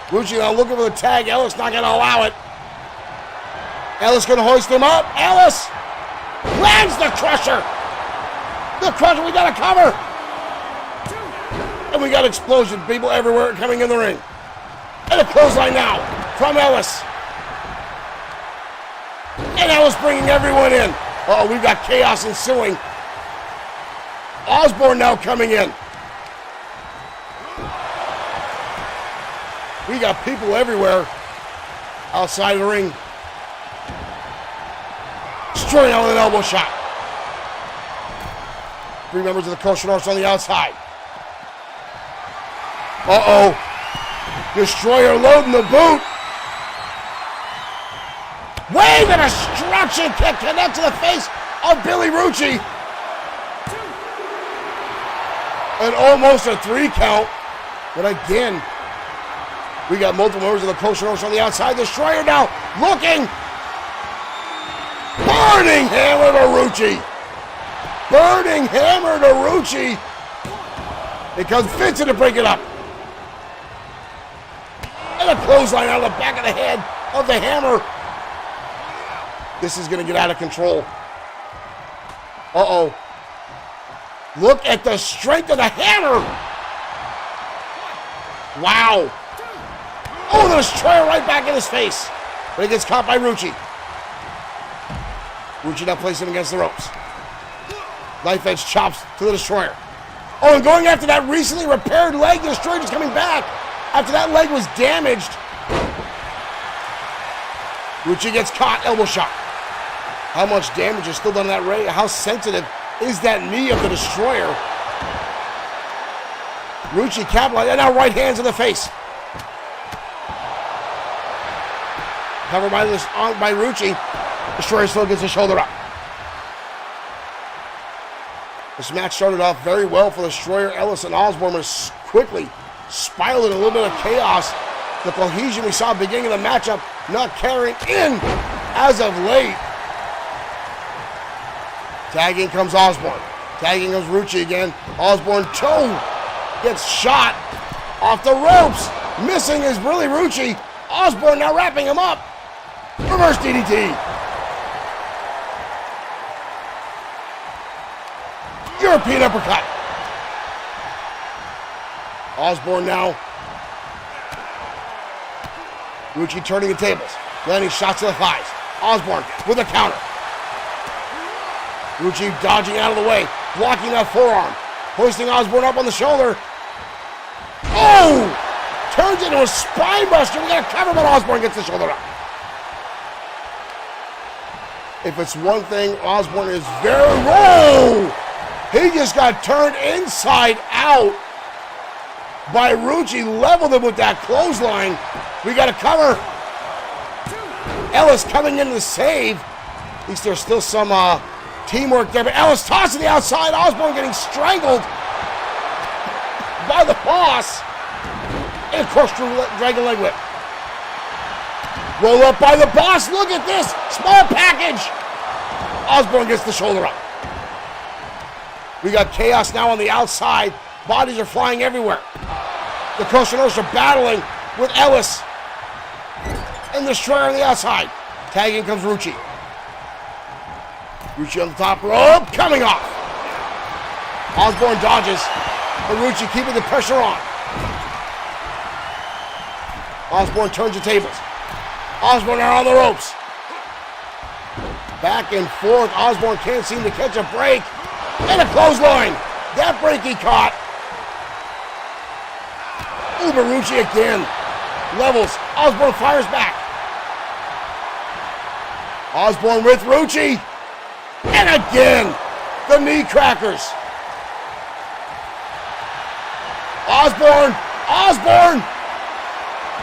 Rucci now looking for the tag. Ellis not going to allow it. Ellis going to hoist him up. Ellis lands the Crusher. The Crusher, we got a cover. And we got explosion. People everywhere coming in the ring. And a clothesline now from Ellis. And Ellis bringing everyone in. Uh-oh, we've got chaos ensuing. Osborne now coming in. We got people everywhere. Outside of the ring. Destroying out with an elbow shot. 3 members of the Kosher North on the outside. Uh-oh. Destroyer loading the boot. Wave and a destruction kick connect to the face of Billy Rucci. And almost a 3 count. But again, we got multiple members of the Kosher North on the outside. Destroyer now looking. Burning hammer to Rucci. Burning hammer to Rucci. It comes Vincent to break it up. And a clothesline out of the back of the head of the hammer. This is going to get out of control. Uh-oh. Look at the strength of the hammer. Wow. Oh, the destroyer right back in his face. But he gets caught by Rucci. Rucci now places him against the ropes. Knife edge chops to the destroyer. Oh, and going after that recently repaired leg, the destroyer is coming back. After that leg was damaged. Rucci gets caught, elbow shot. How much damage is still done to that leg? How sensitive is that knee of the destroyer? Rucci capitalized, and now right hands in the face. Covered by Rucci. Destroyer still gets his shoulder up. This match started off very well for the Destroyer. Ellis and Osborne was quickly spiraled in a little bit of chaos. The cohesion we saw at the beginning of the matchup not carrying in as of late. Tagging comes Osborne. Tagging comes Rucci again. Osborne toe gets shot off the ropes. Missing is really Rucci. Osborne now wrapping him up. Reverse DDT. European uppercut. Osborne now. Rucci turning the tables. Landing shots to the thighs. Osborne with a counter. Rucci dodging out of the way. Blocking that forearm. Hoisting Osborne up on the shoulder. Oh! Turns into a spine buster. We got a cover, but Osborne gets the shoulder up. If it's one thing, Osborne is very low. He just got turned inside out by Rucci. Leveled him with that clothesline. We got a cover. Ellis coming in to save. At least there's still some teamwork there. But Ellis tossing the outside. Osborne getting strangled by the boss. And of course, dragon leg whip. Roll up by the boss. Look at this. Small package. Osborne gets the shoulder up. We got chaos now on the outside. Bodies are flying everywhere. The Costa Nostra battling with Ellis. And the Destroyer on the outside. Tagging comes Rucci. Rucci on the top rope. Coming off. Osborne dodges. But Rucci keeping the pressure on. Osborne turns the tables. Osborne are on the ropes. Back and forth. Osborne can't seem to catch a break. And a clothesline. That break he caught. Rucci again. Levels. Osborne fires back. Osborne with Rucci. And again. The knee crackers. Osborne. Osborne.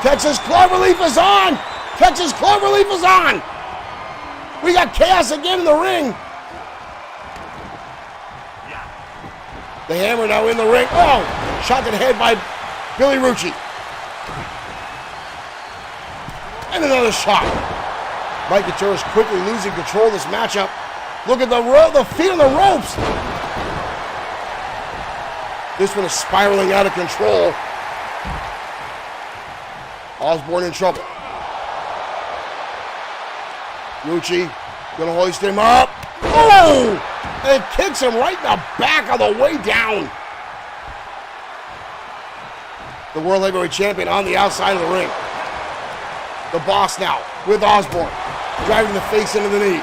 Texas Cloverleaf is on. Texas Cloverleaf is on. We got chaos again in the ring. The hammer now in the ring. Oh, shot to the head by Billy Rucci. And another shot. Mike Gutierrez quickly losing control of this matchup. Look at the feet on the ropes. This one is spiraling out of control. Osborne in trouble. Rucci gonna hoist him up. Oh! And kicks him right in the back on the way down. The World Heavyweight Champion on the outside of the ring. The boss now with Osborne. Driving the face into the knee.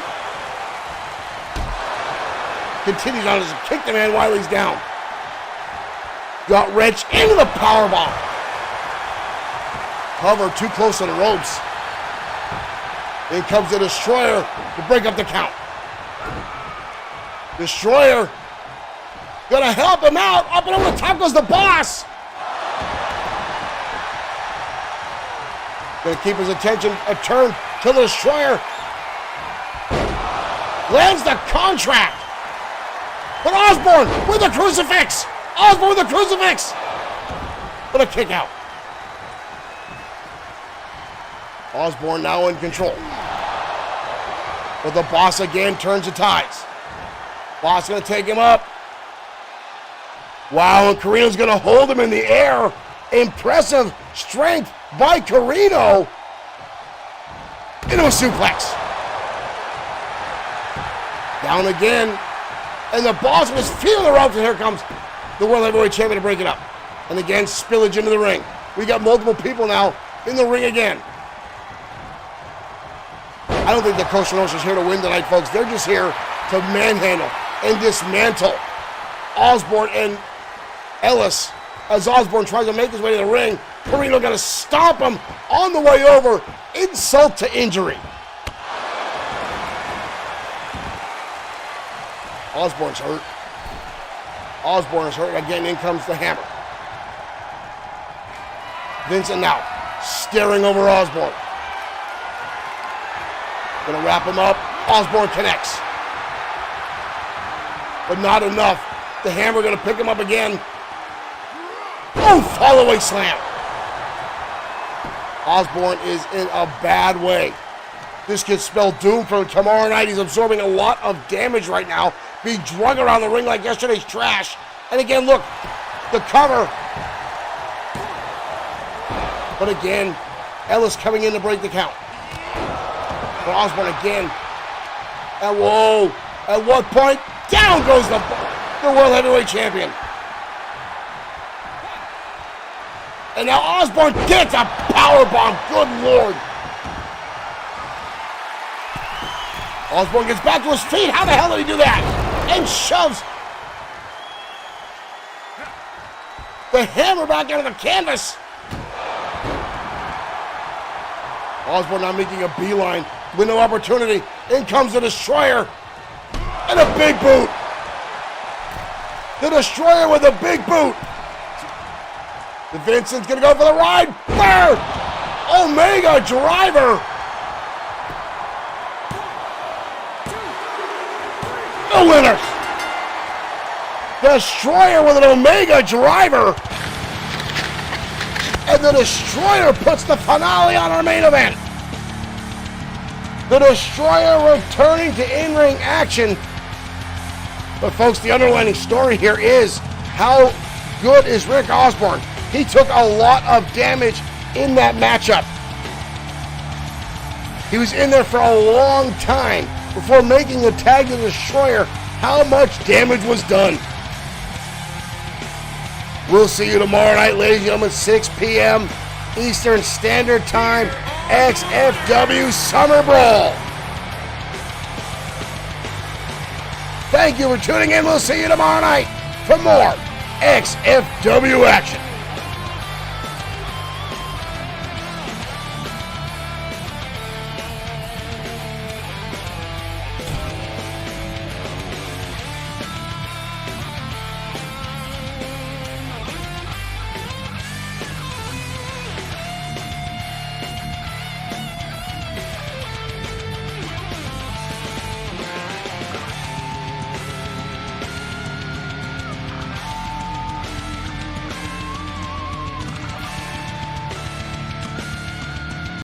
Continues on to kick the man while he's down. Got wrenched into the powerbomb. Cover too close to the ropes. In comes the Destroyer to break up the count. Destroyer gonna help him out. Up and over the top goes the Boss. Gonna keep his attention turned to the Destroyer. Lands the contract. But Osborne with the crucifix. Osborne with the crucifix. But a kick out. Osborne now in control. But the Boss again turns the tides. Boss gonna take him up. Wow, and Carino's gonna hold him in the air. Impressive strength by Carino. Into a suplex. Down again. And the Boss was feeling the ropes, and here comes the World Heavyweight Champion to break it up. And again, spillage into the ring. We got multiple people now in the ring again. I don't think the Costa Nostra's here to win tonight, folks. They're just here to manhandle and dismantle Osborne and Ellis. As Osborne tries to make his way to the ring, Carino got to stomp him on the way over. Insult to injury. Osborne's hurt. Osborne is hurt. Again, in comes the hammer. Vincent now staring over Osborne. Gonna wrap him up. Osborne connects. But not enough. The hammer gonna pick him up again. Oh, fall-away slam. Osborne is in a bad way. This could spell doom for him tomorrow night. He's absorbing a lot of damage right now. Being drug around the ring like yesterday's trash. And again, look, the cover. But again, Ellis coming in to break the count. But Osborne again. And whoa, at what point? Down goes the World Heavyweight Champion. And now Osborne gets a powerbomb. Good Lord. Osborne gets back to his feet. How the hell did he do that? And shoves the hammer back into the canvas. Osborne now making a beeline. Window opportunity. In comes the Destroyer. And a big boot. The Destroyer with a big boot. The Vincent's going to go for the ride. There! Omega Driver. The winner. Destroyer with an Omega Driver. And the Destroyer puts the finale on our main event. The Destroyer returning to in-ring action. But folks, the underlying story here is how good is Rick Osborne? He took a lot of damage in that matchup. He was in there for a long time before making the tag to the Destroyer. How much damage was done? We'll see you tomorrow night, ladies and gentlemen, 6 p.m. Eastern Standard Time, XFW Summer Brawl. Thank you for tuning in. We'll see you tomorrow night for more XFW action.